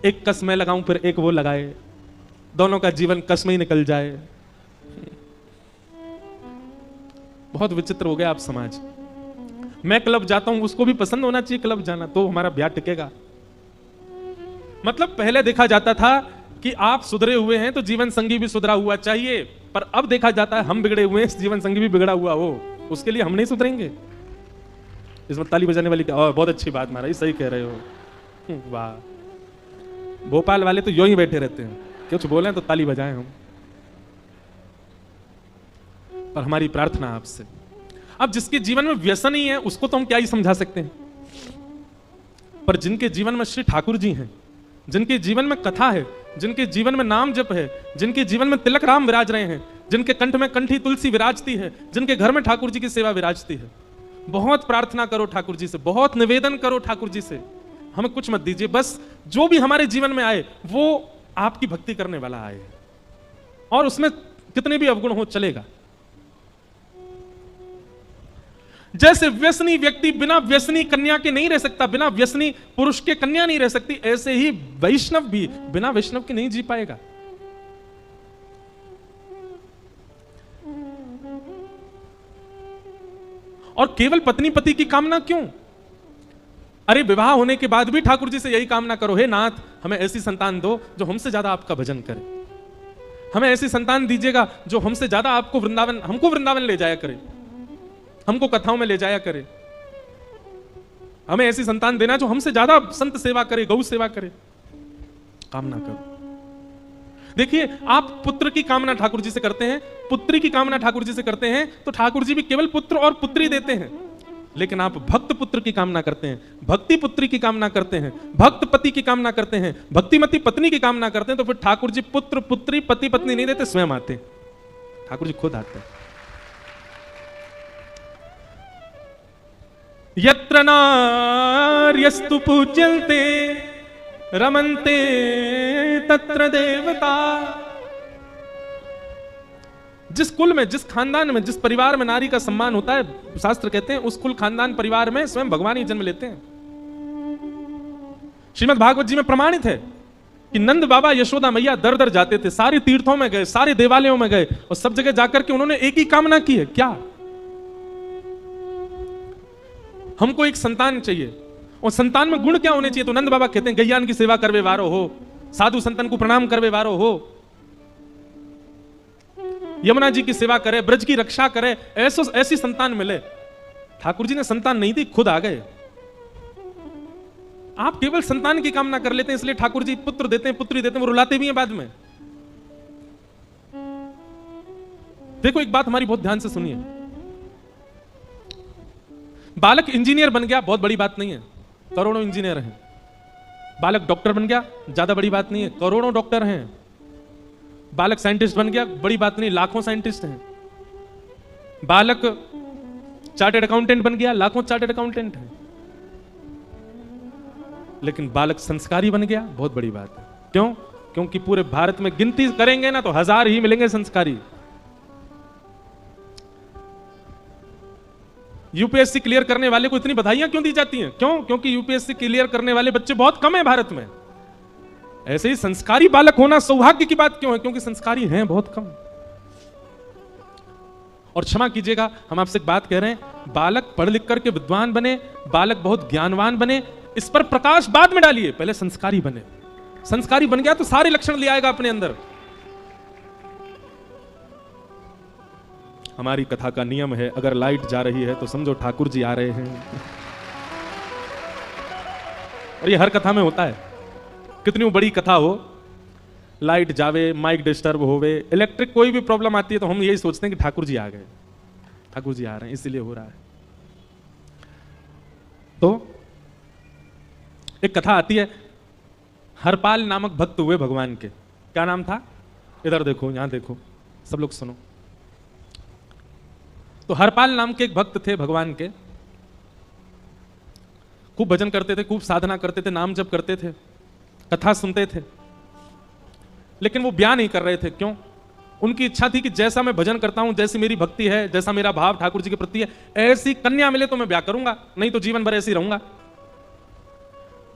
A: एक कस मैं लगाऊं फिर एक वो लगाए, दोनों का जीवन कस में ही निकल जाए। बहुत विचित्र हो गया आप समाज। मैं क्लब जाता हूं, उसको भी पसंद होना चाहिए क्लब जाना, तो हमारा ब्याह टिकेगा। मतलब पहले देखा जाता था कि आप सुधरे हुए हैं तो जीवन संगी भी सुधरा हुआ चाहिए, पर अब देखा जाता है हम बिगड़े हुए हैं, इस जीवन संगी भी बिगड़ा हुआ हो, उसके लिए हम नहीं सुधरेंगे। इसमें ताली बजाने वाली क्या, बहुत अच्छी बात महाराज, सही कह रहे हो, वाह। भोपाल वाले तो यूं ही बैठे रहते हैं, कुछ बोले तो ताली बजाएं हम। पर हमारी प्रार्थना आपसे, अब जिसके जीवन में व्यसन ही है उसको तो हम क्या ही समझा सकते हैं, पर जिनके जीवन में श्री ठाकुर जी हैं, जिनके जीवन में कथा है, जिनके जीवन में नाम जप है, जिनके जीवन में तिलक राम विराज रहे हैं, जिनके कंठ में कंठी तुलसी विराजती है, जिनके घर में ठाकुर जी की सेवा विराजती है, बहुत प्रार्थना करो ठाकुर जी से, बहुत निवेदन करो ठाकुर जी से, हमें कुछ मत दीजिए, बस जो भी हमारे जीवन में आए वो आपकी भक्ति करने वाला आए, और उसमें कितने भी अवगुण हो चलेगा। जैसे व्यसनी व्यक्ति बिना व्यसनी कन्या के नहीं रह सकता, बिना व्यसनी पुरुष के कन्या नहीं रह सकती, ऐसे ही वैष्णव भी बिना वैष्णव के नहीं जी पाएगा। और केवल पत्नी पति की कामना क्यों? अरे विवाह होने के बाद भी ठाकुर जी से यही कामना करो, हे नाथ हमें ऐसी संतान दो जो हमसे ज्यादा आपका भजन करे, हमें ऐसी संतान दीजिएगा जो हमसे ज्यादा आपको वृंदावन, हमको वृंदावन ले जाया करे, हमको कथाओं में ले जाया करे, हमें ऐसी संतान देना जो हमसे ज्यादा संत सेवा करे, गौ सेवा करे, कामना करो। देखिए आप पुत्र की कामना ठाकुर जी से करते हैं, पुत्री की कामना ठाकुर जी से करते हैं, तो ठाकुर जी भी केवल पुत्र और पुत्री देते हैं। लेकिन आप भक्त पुत्र की कामना करते हैं, भक्ति पुत्री की कामना करते हैं, भक्त पति की कामना करते हैं, भक्तिमती पत्नी की कामना करते हैं, तो फिर ठाकुर जी पुत्र पुत्री पति पत्नी नहीं देते, स्वयं आते, ठाकुर जी खुद आते हैं। यत्र नार्यस्तु पूज्यन्ते रमन्ते तत्र देवता। जिस कुल में, जिस खानदान में, जिस परिवार में नारी का सम्मान होता है, शास्त्र कहते हैं उस कुल खानदान परिवार में स्वयं भगवान ही जन्म लेते हैं। श्रीमद् भागवत जी में प्रमाणित है कि नंद बाबा यशोदा मैया दर दर जाते थे, सारे तीर्थों में गए, सारे देवालयों में गए, और सब जगह जाकर के उन्होंने एक ही कामना की है, क्या? हमको एक संतान चाहिए, और संतान में गुण क्या होने चाहिए? तो नंद बाबा कहते हैं गैयान की सेवा करवे वारो हो, साधु संतन को प्रणाम करवे वारो हो, यमुना जी की सेवा करे, ब्रज की रक्षा करे, ऐसी संतान मिले। ठाकुर जी ने संतान नहीं दी, खुद आ गए। आप केवल संतान की कामना कर लेते हैं, इसलिए ठाकुर जी पुत्र देते हैं, पुत्री देते हैं, वो रुलाते भी हैं बाद में। देखो एक बात हमारी बहुत ध्यान से सुनिए, बालक इंजीनियर बन गया, बहुत बड़ी बात नहीं है, करोड़ों इंजीनियर हैं। बालक डॉक्टर बन गया, ज्यादा बड़ी बात नहीं है, करोड़ों डॉक्टर हैं। बालक साइंटिस्ट बन गया, बड़ी बात नहीं, लाखों साइंटिस्ट हैं। बालक चार्टर्ड अकाउंटेंट बन गया, लाखों चार्टर्ड अकाउंटेंट हैं। लेकिन बालक संस्कारी बन गया, बहुत बड़ी बात है। क्यों? क्योंकि पूरे भारत में गिनती करेंगे ना तो 1000 ही मिलेंगे संस्कारी। यूपीएससी क्लियर करने वाले को इतनी बधाइयां क्यों दी जाती हैं? क्यों? क्योंकि यूपीएससी क्लियर करने वाले बच्चे बहुत कम हैं भारत में। ऐसे ही संस्कारी बालक होना सौभाग्य की बात क्यों है? क्योंकि संस्कारी हैं बहुत कम। और क्षमा कीजिएगा, हम आपसे एक बात कह रहे हैं, बालक पढ़ लिख करके विद्वान बने, बालक बहुत ज्ञानवान बने, इस पर प्रकाश बाद में डालिए, पहले संस्कारी बने। संस्कारी बन गया तो सारे लक्षण ले आएगा अपने अंदर। हमारी कथा का नियम है, अगर लाइट जा रही है तो समझो ठाकुर जी आ रहे हैं। और ये हर कथा में होता है, कितनी बड़ी कथा हो, लाइट जावे, माइक डिस्टर्ब होवे, इलेक्ट्रिक कोई भी प्रॉब्लम आती है तो हम यही सोचते हैं कि ठाकुर जी आ गए, ठाकुर जी आ रहे हैं, इसीलिए हो रहा है। तो एक कथा आती है, हरपाल नामक भक्त हुए भगवान के। क्या नाम था? इधर देखो, यहां देखो, सब लोग सुनो। तो हरपाल नाम के एक भक्त थे भगवान के, खूब भजन करते थे, खूब साधना करते थे, नाम जप करते थे, कथा सुनते थे, लेकिन वो ब्याह नहीं कर रहे थे। क्यों? उनकी इच्छा थी कि जैसा मैं भजन करता हूं, जैसी मेरी भक्ति है, जैसा मेरा भाव ठाकुर जी के प्रति है, ऐसी कन्या मिले तो मैं ब्याह करूंगा, नहीं तो जीवन भर ऐसे ही रहूंगा।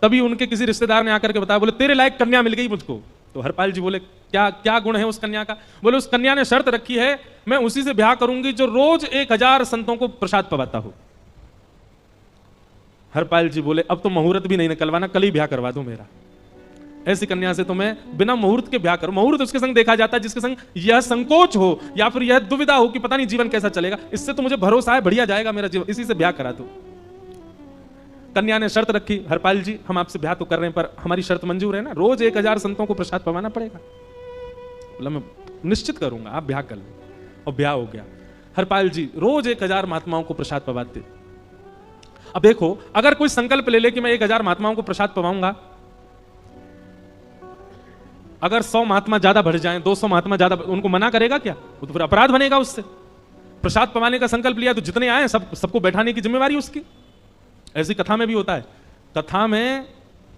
A: तभी उनके किसी रिश्तेदार ने आकर के बताया, बोले तेरे लायक कन्या मिल गई मुझको। तो हरपाल जी बोले क्या क्या गुण है उस कन्या का? बोले उस कन्या ने शर्त रखी है, मैं उसी से ब्याह करूंगी जो रोज 1000 संतों को प्रसाद पवाता हो। हरपाल जी बोले अब तो मुहूर्त भी नहीं निकलवाना, कल ही ब्याह करवा दो मेरा। ऐसी कन्या से तो मैं बिना मुहूर्त के ब्याह करूं। मुहूर्त उसके संग देखा जाता है जिसके संग यह संकोच हो या फिर यह दुविधा हो कि पता नहीं जीवन कैसा चलेगा। इससे तो मुझे भरोसा है बढ़िया जाएगा मेरा जीवन, इसी से ब्याह करा दो। कन्या ने शर्त रखी, हरपाल जी हम आपसे ब्याह तो कर रहे हैं पर हमारी शर्त मंजूर है ना, रोज 1000 संतों को प्रसाद पवाना पड़ेगा। बोला मैं निश्चित करूंगा, आप ब्याह कर लो। और ब्याह हो गया। हरपाल जी रोज 1000 महात्माओं को प्रसाद पवाते। अब देखो, अगर कोई संकल्प ले ले कि मैं 1000 महात्माओं को प्रसाद पवाऊंगा, अगर 100 महात्मा ज्यादा बढ़ जाएं, 200 महात्मा ज्यादा, उनको मना करेगा क्या? वो तो फिर अपराध बनेगा उससे। प्रसाद पवाने का संकल्प लिया तो जितने आए सबको बैठाने की जिम्मेवारी उसकी। ऐसी कथा में भी होता है, कथा में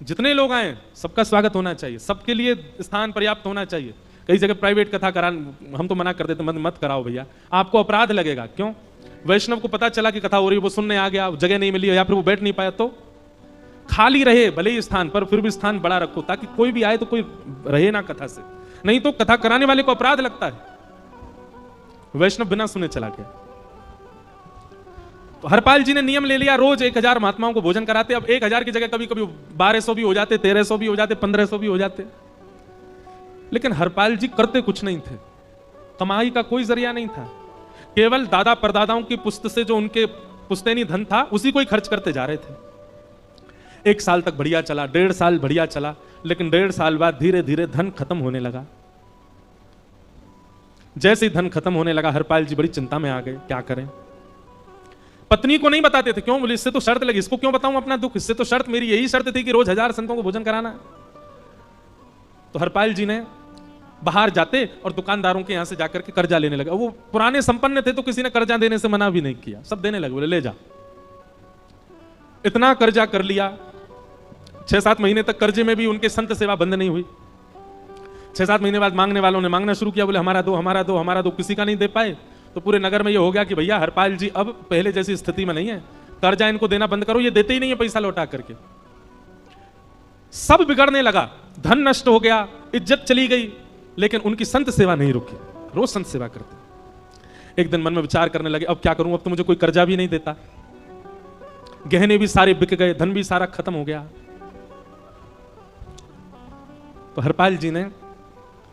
A: जितने लोग आए सबका स्वागत होना चाहिए, सबके लिए स्थान पर्याप्त होना चाहिए। कई जगह प्राइवेट कथा करा, हम तो मना कर देते, मत कराओ भैया, आपको अपराध लगेगा। क्यों? वैष्णव को पता चला कि कथा हो रही है, वो सुनने आ गया, जगह नहीं मिली या फिर वो बैठ नहीं पाया, तो खाली रहे भले ही स्थान पर, फिर भी स्थान बड़ा रखो ताकि कोई भी आए तो कोई रहे ना कथा से, नहीं तो कथा कराने वाले को अपराध लगता है। वैष्णव बिना सुने चला गया। तो हरपाल जी ने नियम ले लिया, रोज 1000 महात्माओं को भोजन कराते। अब 1000 की जगह कभी कभी 1200 भी हो जाते, 1300 भी हो जाते, 1500 भी हो जाते। लेकिन हरपाल जी करते कुछ नहीं थे, कमाई का कोई जरिया नहीं था, केवल दादा परदादाओं की पुश्त से जो उनके पुश्तैनी धन था उसी को ही खर्च करते जा रहे थे। 1 साल तक बढ़िया चला, 1.5 साल बढ़िया चला, लेकिन 1.5 साल बाद धीरे धीरे धन खत्म होने लगा। जैसे ही धन खत्म होने लगा हरपाल जी बड़ी चिंता में आ गए, क्या करें। पत्नी को नहीं बताते थे, क्यों? बोले इससे तो शर्त लगी, इसको क्यों बताऊं अपना दुख, इससे तो शर्त मेरी यही शर्त थी कि रोज 1000 संतों को भोजन कराना। तो हरपाल जी ने बाहर जाते और दुकानदारों के यहां से जाकर के कर्जा लेने लगा। वो पुराने संपन्न थे तो किसी ने कर्जा देने से मना भी नहीं किया, सब देने लगे, बोले ले जा। इतना कर्जा कर लिया, 6-7 महीने तक कर्जे में भी उनके संत सेवा बंद नहीं हुई। 6-7 महीने बाद मांगने वालों ने मांगना शुरू किया, बोले हमारा दो, हमारा दो, हमारा दो, किसी का नहीं दे पाए। तो पूरे नगर में ये हो गया कि भैया हरपाल जी अब पहले जैसी स्थिति में नहीं है, कर्जा इनको देना बंद करो, ये देते ही नहीं है पैसा लौटा करके। सब बिगड़ने लगा, धन नष्ट हो गया, इज्जत चली गई, लेकिन उनकी संत सेवा नहीं रुकी, रोज संत सेवा करते। एक दिन मन में विचार करने लगे, अब क्या करूं, अब तो मुझे कोई कर्जा भी नहीं देता, गहने भी सारे बिक गए, धन भी सारा खत्म हो गया। तो हरपाल जी ने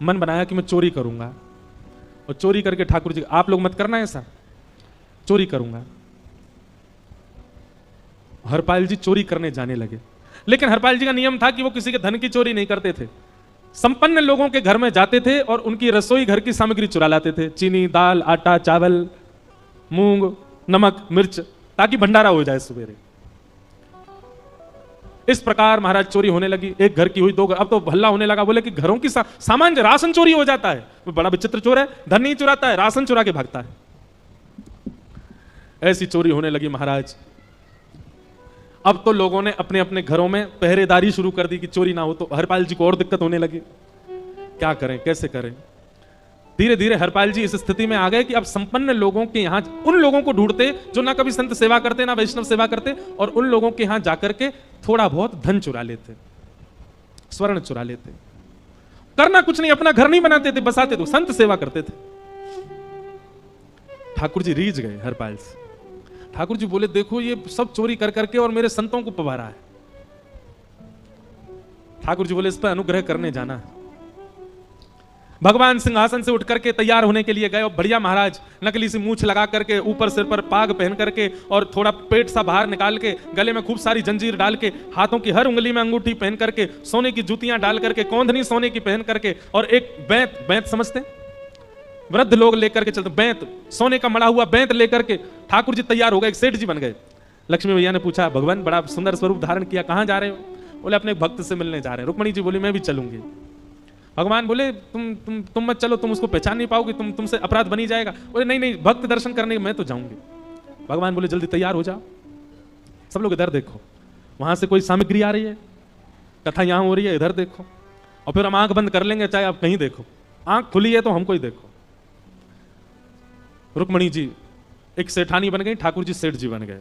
A: मन बनाया कि मैं चोरी करूंगा, और चोरी करके ठाकुर जी, आप लोग मत करना ऐसा, चोरी करूंगा। हरपाल जी चोरी करने जाने लगे, लेकिन हरपाल जी का नियम था कि वो किसी के धन की चोरी नहीं करते थे। संपन्न लोगों के घर में जाते थे और उनकी रसोई घर की सामग्री चुरा लाते थे, चीनी, दाल, आटा, चावल, मूंग, नमक, मिर्च, ताकि भंडारा हो जाए सवेरे। इस प्रकार महाराज चोरी होने लगी, एक घर की हुई, 2 घर, अब तो हल्ला होने लगा, बोले कि घरों की सामान, राशन चोरी हो जाता है। वो बड़ा विचित्र चोर है, धन नहीं चुराता है, राशन चुरा के भागता है। ऐसी चोरी होने लगी महाराज। अब तो लोगों ने अपने अपने घरों में पहरेदारी शुरू कर दी कि चोरी ना हो। तो हरपाल जी को और दिक्कत होने लगी, क्या करें, कैसे करें। धीरे धीरे हरपाल जी इस स्थिति में आ गए कि अब संपन्न लोगों के यहां उन लोगों को ढूंढते जो ना कभी संत सेवा करते ना वैष्णव सेवा करते, और उन लोगों के यहां जाकर के थोड़ा बहुत धन चुरा लेते, स्वर्ण चुरा लेते। करना कुछ नहीं, अपना घर नहीं बनाते थे, बसाते थे, संत सेवा करते थे। ठाकुर जी रीझ गए हरपाल से। ठाकुर जी बोले देखो ये सब चोरी कर करके और मेरे संतों को पवा रहा है। ठाकुर जी बोले इस पर अनुग्रह करने जाना है। भगवान सिंहासन से उठ करके तैयार होने के लिए गए, और बढ़िया महाराज नकली सी मूछ लगा करके, ऊपर सिर पर पाग पहन करके, और थोड़ा पेट सा बाहर निकाल के, गले में खूब सारी जंजीर डाल के, हाथों की हर उंगली में अंगूठी पहन करके, सोने की जूतियां डाल करके, कौंधनी सोने की पहन करके, और एक बैंत समझते वृद्ध लोग लेकर के चलते, बैंत, सोने का मड़ा हुआ बैंत लेकर के ठाकुर जी तैयार हो गए, एक सेठ जी बन गए। लक्ष्मी भैया ने पूछा भगवान बड़ा सुंदर स्वरूप धारण किया, कहां जा रहे हो? बोले अपने भक्त से मिलने जा रहे हैं। रुक्मणी जी बोली मैं भी चलूंगी। भगवान बोले तुम मत चलो, तुम उसको पहचान नहीं पाओगे, तुमसे अपराध बनी जाएगा। बोले नहीं नहीं, भक्त दर्शन करने मैं तो जाऊंगी। भगवान बोले जल्दी तैयार हो जाओ, सब लोग इधर देखो, वहां से कोई सामग्री आ रही है, कथा यहां हो रही है, इधर देखो, और फिर हम आंख बंद कर लेंगे, चाहे आप कहीं देखो, आंख खुली है तो हमको ही देखो। रुक्मणी जी एक सेठानी बन गई, ठाकुर जी सेठ जी बन गए,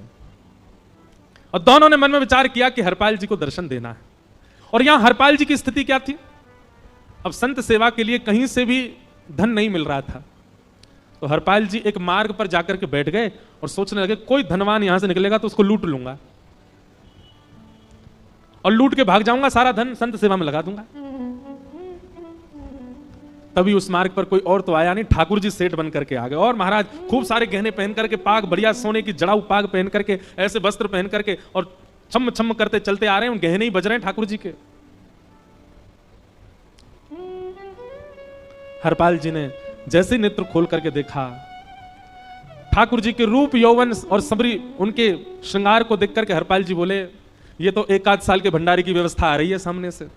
A: और दोनों ने मन में विचार किया कि हरपाल जी को दर्शन देना है। और यहां हरपाल जी की स्थिति क्या थी, अब संत सेवा के लिए कहीं से भी धन नहीं मिल रहा था। तो हरपाल जी एक मार्ग पर जाकर के बैठ गए और सोचने लगे कोई धनवान यहां से निकलेगा तो उसको लूट लूंगा। और लूट के भाग जाऊंगा, सारा धन संत सेवा में लगा दूंगा। तभी उस मार्ग पर कोई और तो आया नहीं, ठाकुर जी सेठ बन करके आ गए। और महाराज खूब सारे गहने पहन करके, पाग बढ़िया सोने की जड़ाऊ पाग पहन करके, ऐसे वस्त्र पहन करके और छम छम करते चलते आ रहे हैं। उन गहने ही बज रहे हैं ठाकुर जी के। हरपाल जी ने जैसे नेत्र खोल करके देखा, ठाकुर जी के रूप यौवन और सबरी उनके श्रृंगार को देख करके हरपाल जी बोले, ये तो एक आध साल के भंडारी की व्यवस्था आ रही है सामने से।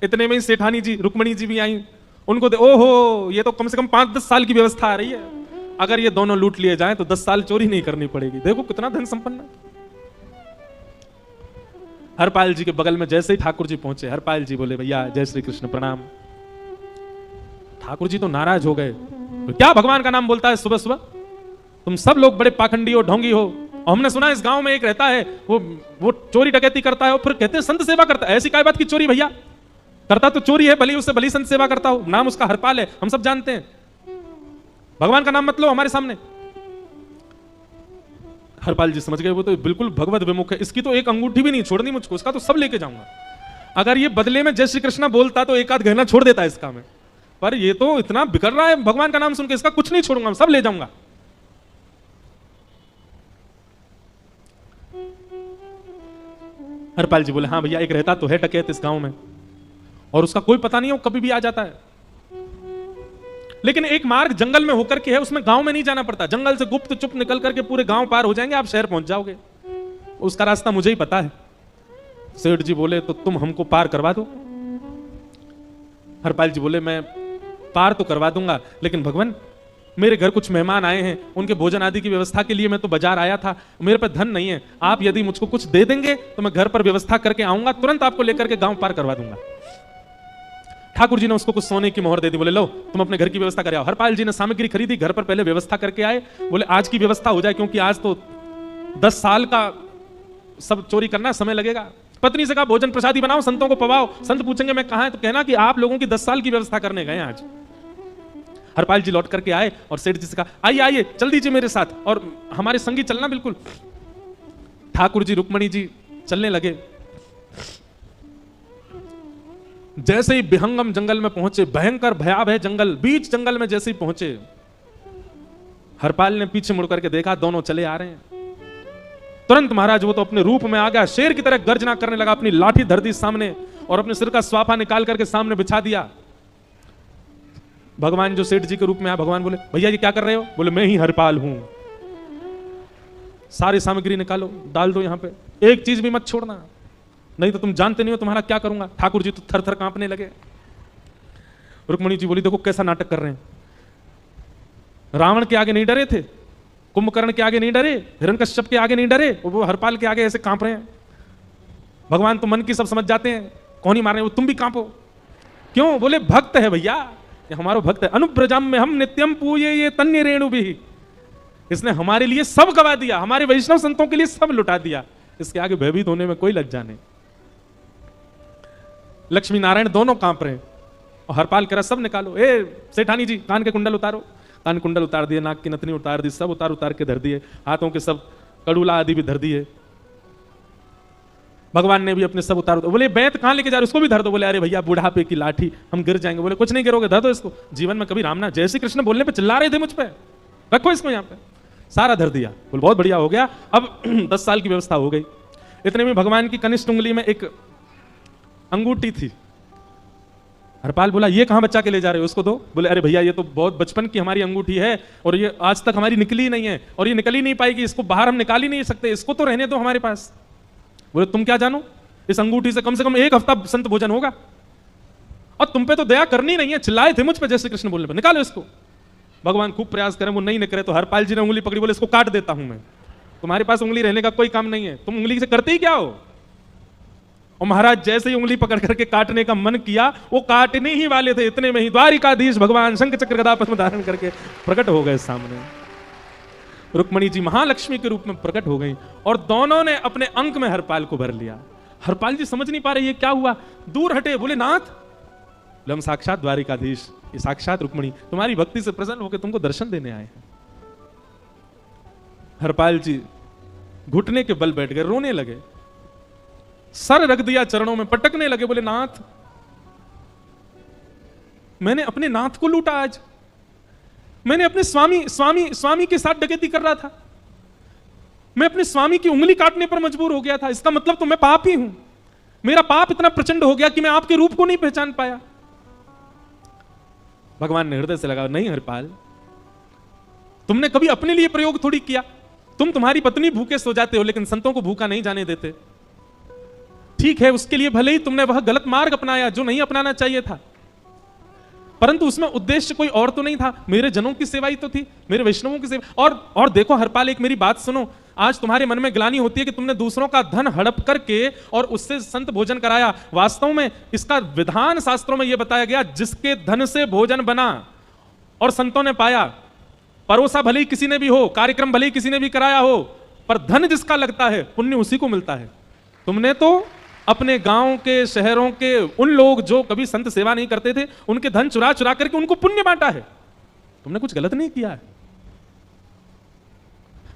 A: इतने में ही सेठानी जी रुक्मणी जी भी आई। उनको ओहो, ये तो कम से कम 5-10 साल की व्यवस्था आ रही है। अगर ये दोनों लूट लिए जाएं तो 10 साल चोरी नहीं करनी पड़ेगी। देखो कितना धन संपन्न है। हरपाल जी के बगल में जैसे ही ठाकुर जी पहुंचे, हरपाल जी बोले, भैया जय श्री कृष्ण, प्रणाम। ठाकुर जी तो नाराज हो गए। तो क्या भगवान का नाम बोलता है सुबह सुबह? तुम सब लोग बड़े पाखंडी हो, ढोंगी हो। और हमने सुना इस गांव में एक रहता है, वो चोरी डकैती करता है और फिर कहते हैं संत सेवा करता है। ऐसी काय बात की चोरी भैया? करता तो चोरी है, भली उससे भली संत सेवा करता हो। नाम उसका हरपाल है, हम सब जानते हैं। भगवान का नाम मत लो हमारे सामने। हरपाल जी समझ गए, वो तो बिल्कुल भगवत विमुख है, इसकी तो एक अंगूठी भी नहीं छोड़नी मुझको, इसका तो सब लेके जाऊंगा। अगर ये बदले में जय श्री कृष्णा बोलता तो एक आध गहना छोड़ देता है इसका मैं, पर ये तो इतना बिगड़ रहा है भगवान का नाम सुन के, इसका कुछ नहीं छोड़ूंगा, सब ले जाऊंगा। हरपाल जी बोले, हाँ भैया एक रहता तो है डकैत इस गांव में, और उसका कोई पता नहीं हो, कभी भी आ जाता है। लेकिन एक मार्ग जंगल में होकर के है, उसमें गांव में नहीं जाना पड़ता। जंगल से गुप्त चुप निकल करके पूरे गांव पार हो जाएंगे, आप शहर पहुंच जाओगे। उसका रास्ता मुझे ही पता है। सेठ जी बोले, तो तुम हमको पार करवा दो। हरपाल जी बोले, मैं पार तो करवा दूंगा, लेकिन भगवान मेरे घर कुछ मेहमान आए हैं, उनके भोजन आदि की व्यवस्था के लिए मैं तो बाजार आया था, मेरे पास धन नहीं है। आप यदि मुझको कुछ दे देंगे तो मैं घर पर व्यवस्था करके आऊंगा, तुरंत आपको लेकर के गांव पार करवा दूंगा। ठाकुर जी ने उसको कुछ सोने की मोहर दे दी। बोले, लो तुम अपने घर की व्यवस्था कर आओ। हरपाल जी ने सामग्री खरीदी, घर पर पहले व्यवस्था करके आए। बोले, आज की व्यवस्था हो जाए, क्योंकि आज तो 10 साल का सब चोरी करना, समय लगेगा। पत्नी से कहा, भोजन प्रसादी बनाओ, संतों को पवाओ। संत पूछेंगे मैं कहां है, तो कहना कि आप लोगों की 10 साल की व्यवस्था करने गए आज। हरपाल जी लौट करके आए और सेठ जी से कहा, आइए आइए चल दीजिए मेरे साथ, और हमारे संगी चलना बिल्कुल। ठाकुर जी रुक्मणी जी चलने लगे। जैसे ही विहंगम जंगल में पहुंचे, भयंकर भयावह जंगल, बीच जंगल में जैसे ही पहुंचे, हरपाल ने पीछे मुड़ करके देखा, दोनों चले आ रहे हैं। तुरंत महाराज वो तो अपने रूप में आ गया, शेर की तरह गर्जना करने लगा, अपनी लाठी धर दी सामने और अपने सिर का स्वाफा निकाल करके सामने बिछा दिया। भगवान जो सेठ जी के रूप में आया, भगवान बोले, भैया ये क्या कर रहे हो? बोले, मैं ही हरपाल हूं। सारी सामग्री निकालो, डाल दो यहां पे, एक चीज भी मत छोड़ना, नहीं तो तुम जानते नहीं हो तुम्हारा क्या करूंगा। ठाकुर जी तो थर थर कांपने लगे। रुक्मणी जी बोली, देखो कैसा नाटक कर रहे हैं। रावण के आगे नहीं डरे थे, कुंभकर्ण के आगे नहीं डरे, हिरण्यकश्यप के आगे नहीं डरे, वो हरपाल के आगे ऐसे कांप रहे हैं। भगवान तो मन की सब समझ जाते हैं, कौन ही मार रहे हैं, वो तुम भी कांपो क्यों? बोले, भक्त है भैया, ये हमारा भक्त है। अनुब्रजम में हम नित्यम पूजे ये तन्य रेणु भी, इसने हमारे लिए सब गवा दिया, हमारे वैष्णव संतों के लिए सब लुटा दिया, इसके आगे भयभीत होने में कोई लज्जा नहीं। लक्ष्मी नारायण दोनों कांप रहे हैं और हरपाल कह रहा, सब निकालो। ए सेठानी जी, कान के कुंडल उतारो। कान कुंडल उतार दिए, नाक की नथनी उतार दी, सब उतार उतार के धर दिए, हाथों के सब कड़ूला आदि भी धर दिए। भगवान ने भी अपने सब उतार। बोले, बैत कहां लेके जा रहे, उसको भी धर दो। बोले, अरे भैया बुढ़ापे की लाठी, हम गिर जाएंगे। बोले, कुछ नहीं गिरोगे, धर दो इसको। जीवन में कभी राम ना, जय श्री कृष्ण बोलने पे चिल्ला रहे थे मुझ पे, रखो इसको यहाँ पे। सारा धर दिया। बोले, बहुत बढ़िया हो गया, अब 10 साल की व्यवस्था हो गई। इतने में भगवान की कनिष्ठ उंगली में एक अंगूठी थी। हरपाल बोला, ये कहां बच्चा के ले जा रहे हो, उसको दो। बोले, अरे भैया ये तो बहुत बचपन की हमारी अंगूठी है और ये आज तक हमारी निकली नहीं है और ये निकल ही नहीं पाएगी, इसको बाहर हम निकाल ही नहीं सकते, इसको तो रहने दो हमारे पास। बोले, तुम क्या जानो, इस अंगूठी से कम 1 हफ्ता संत भोजन होगा और तुम पे तो दया करनी नहीं है। चिल्लाए थे मुझ पे जय श्री कृष्ण बोलने पे, निकालो इसको। भगवान खूब प्रयास करें, वो नहीं निकले तो हरपाल जी ने उंगली पकड़ी। बोले, इसको काट देता हूं मैं, तुम्हारे पास उंगली रहने का कोई काम नहीं है, तुम उंगली से करते ही क्या हो। और महाराज जैसे ही उंगली पकड़ करके काटने का मन किया, वो काटने ही वाले थे, इतने में ही द्वारिकाधीश भगवान शंख चक्र गदा पद्म धारण करके प्रकट हो गए सामने। रुक्मणी जी महालक्ष्मी के रूप में प्रकट हो गई और दोनों ने अपने अंक में हरपाल को भर लिया। हरपाल जी समझ नहीं पा रहे ये क्या हुआ, दूर हटे। बोले, नाथ, हम साक्षात द्वारिकाधीश, ये साक्षात रुक्मणी तुम्हारी भक्ति से प्रसन्न होकर तुमको दर्शन देने आए हैं। हरपाल जी घुटने के बल बैठ गए, रोने लगे। सर रख दिया चरणों में, पटकने लगे, बोले नाथ मैंने अपने नाथ को लूटा, आज मैंने अपने स्वामी के साथ डकैती कर रहा था, मैं अपने स्वामी की उंगली काटने पर मजबूर हो गया था, इसका मतलब तो मैं पापी हूं, मेरा पाप इतना प्रचंड हो गया कि मैं आपके रूप को नहीं पहचान पाया। भगवान ने हृदय से लगा, नहीं हरिपाल, तुमने कभी अपने लिए प्रयोग थोड़ी किया, तुम्हारी पत्नी भूखे सो जाते हो लेकिन संतों को भूखा नहीं जाने देते। ठीक है, उसके लिए भले ही तुमने वह गलत मार्ग अपनाया जो नहीं अपनाना चाहिए था, परंतु उसमें उद्देश्य कोई और तो नहीं था, मेरे जनों की सेवा ही तो थी, मेरे वैष्णवों की सेवा। और देखो हरपाल, एक मेरी बात सुनो, आज तुम्हारे मन में ग्लानि होती है कि तुमने दूसरों का धन हड़प करके और उससे संत भोजन कराया। वास्तव में इसका विधान शास्त्रों में यह बताया गया, जिसके धन से भोजन बना और संतों ने पाया, परोसा भले ही किसी ने भी हो, कार्यक्रम भले ही किसी ने भी कराया हो, पर धन जिसका लगता है पुण्य उसी को मिलता है। तुमने तो अपने गांव के, शहरों के उन लोग जो कभी संत सेवा नहीं करते थे, उनके धन चुरा चुरा करके उनको पुण्य बांटा है। तुमने कुछ गलत नहीं किया है।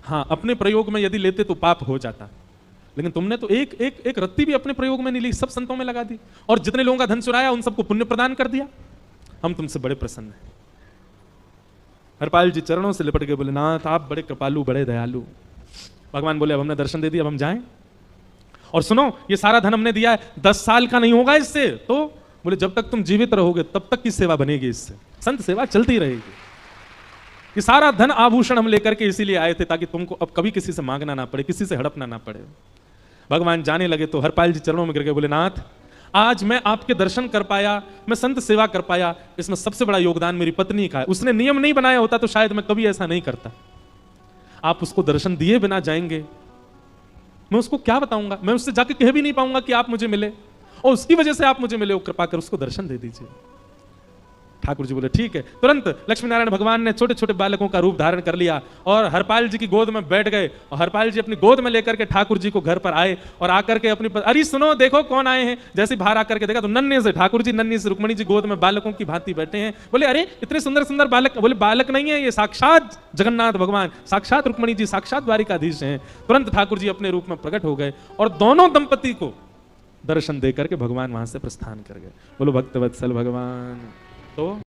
A: हाँ, अपने प्रयोग में यदि लेते तो पाप हो जाता, लेकिन तुमने तो एक रत्ती भी अपने प्रयोग में नहीं ली, सब संतों में लगा दी, और जितने लोगों का धन चुराया उन सबको पुण्य प्रदान कर दिया। हम तुमसे बड़े प्रसन्न हैं। हरपाल जी चरणों से लिपट गए, बोले नाथ आप बड़े कृपालु, बड़े दयालु। भगवान बोले अब हमने दर्शन दे दिया, अब हम जाएं। और सुनो, ये सारा धन हमने दिया है, 10 साल का नहीं होगा इससे, तो बोले जब तक तुम जीवित रहोगे तब तक की सेवा बनेगी, इससे संत सेवा चलती रहेगी। ये सारा धन आभूषण हम लेकर के इसीलिए आए थे ताकि तुमको अब कभी किसी से मांगना ना पड़े, किसी से हड़पना ना पड़े। भगवान जाने लगे तो हरपाल जी चरणों में गिर गए, बोले नाथ आज मैं आपके दर्शन कर पाया, मैं संत सेवा कर पाया, इसमें सबसे बड़ा योगदान मेरी पत्नी का है। उसने नियम नहीं बनाया होता तो शायद मैं कभी ऐसा नहीं करता। आप उसको दर्शन दिए बिना जाएंगे, मैं उसको क्या बताऊंगा, मैं उससे जाके कह भी नहीं पाऊंगा कि आप मुझे मिले, और उसकी वजह से आप मुझे मिले, वो कृपा कर उसको दर्शन दे दीजिए। ठाकुर जी बोले ठीक है। तुरंत लक्ष्मी नारायण भगवान ने छोटे छोटे बालकों का रूप धारण कर लिया और हरपाल जी की गोद में बैठ गए, और हरपाल जी अपनी गोद में लेकर के ठाकुर जी को घर पर आए, और आकर के अपनी अरे सुनो देखो कौन आए हैं। जैसे बाहर आकर के देखा तो नन्हे से ठाकुर जी, नन्ही से रुक्मणी जी गोद में बालकों की भांति बैठे हैं। बोले अरे इतने सुंदर सुंदर बालक, बोले बालक नहीं है, ये साक्षात जगन्नाथ भगवान, साक्षात रुक्मणी जी, साक्षात द्वारिकाधीश हैं। तुरंत ठाकुर जी अपने रूप में प्रकट हो गए और दोनों दंपति को दर्शन देकर के भगवान वहां से प्रस्थान कर गए। बोलो भक्तवत्सल भगवान। तो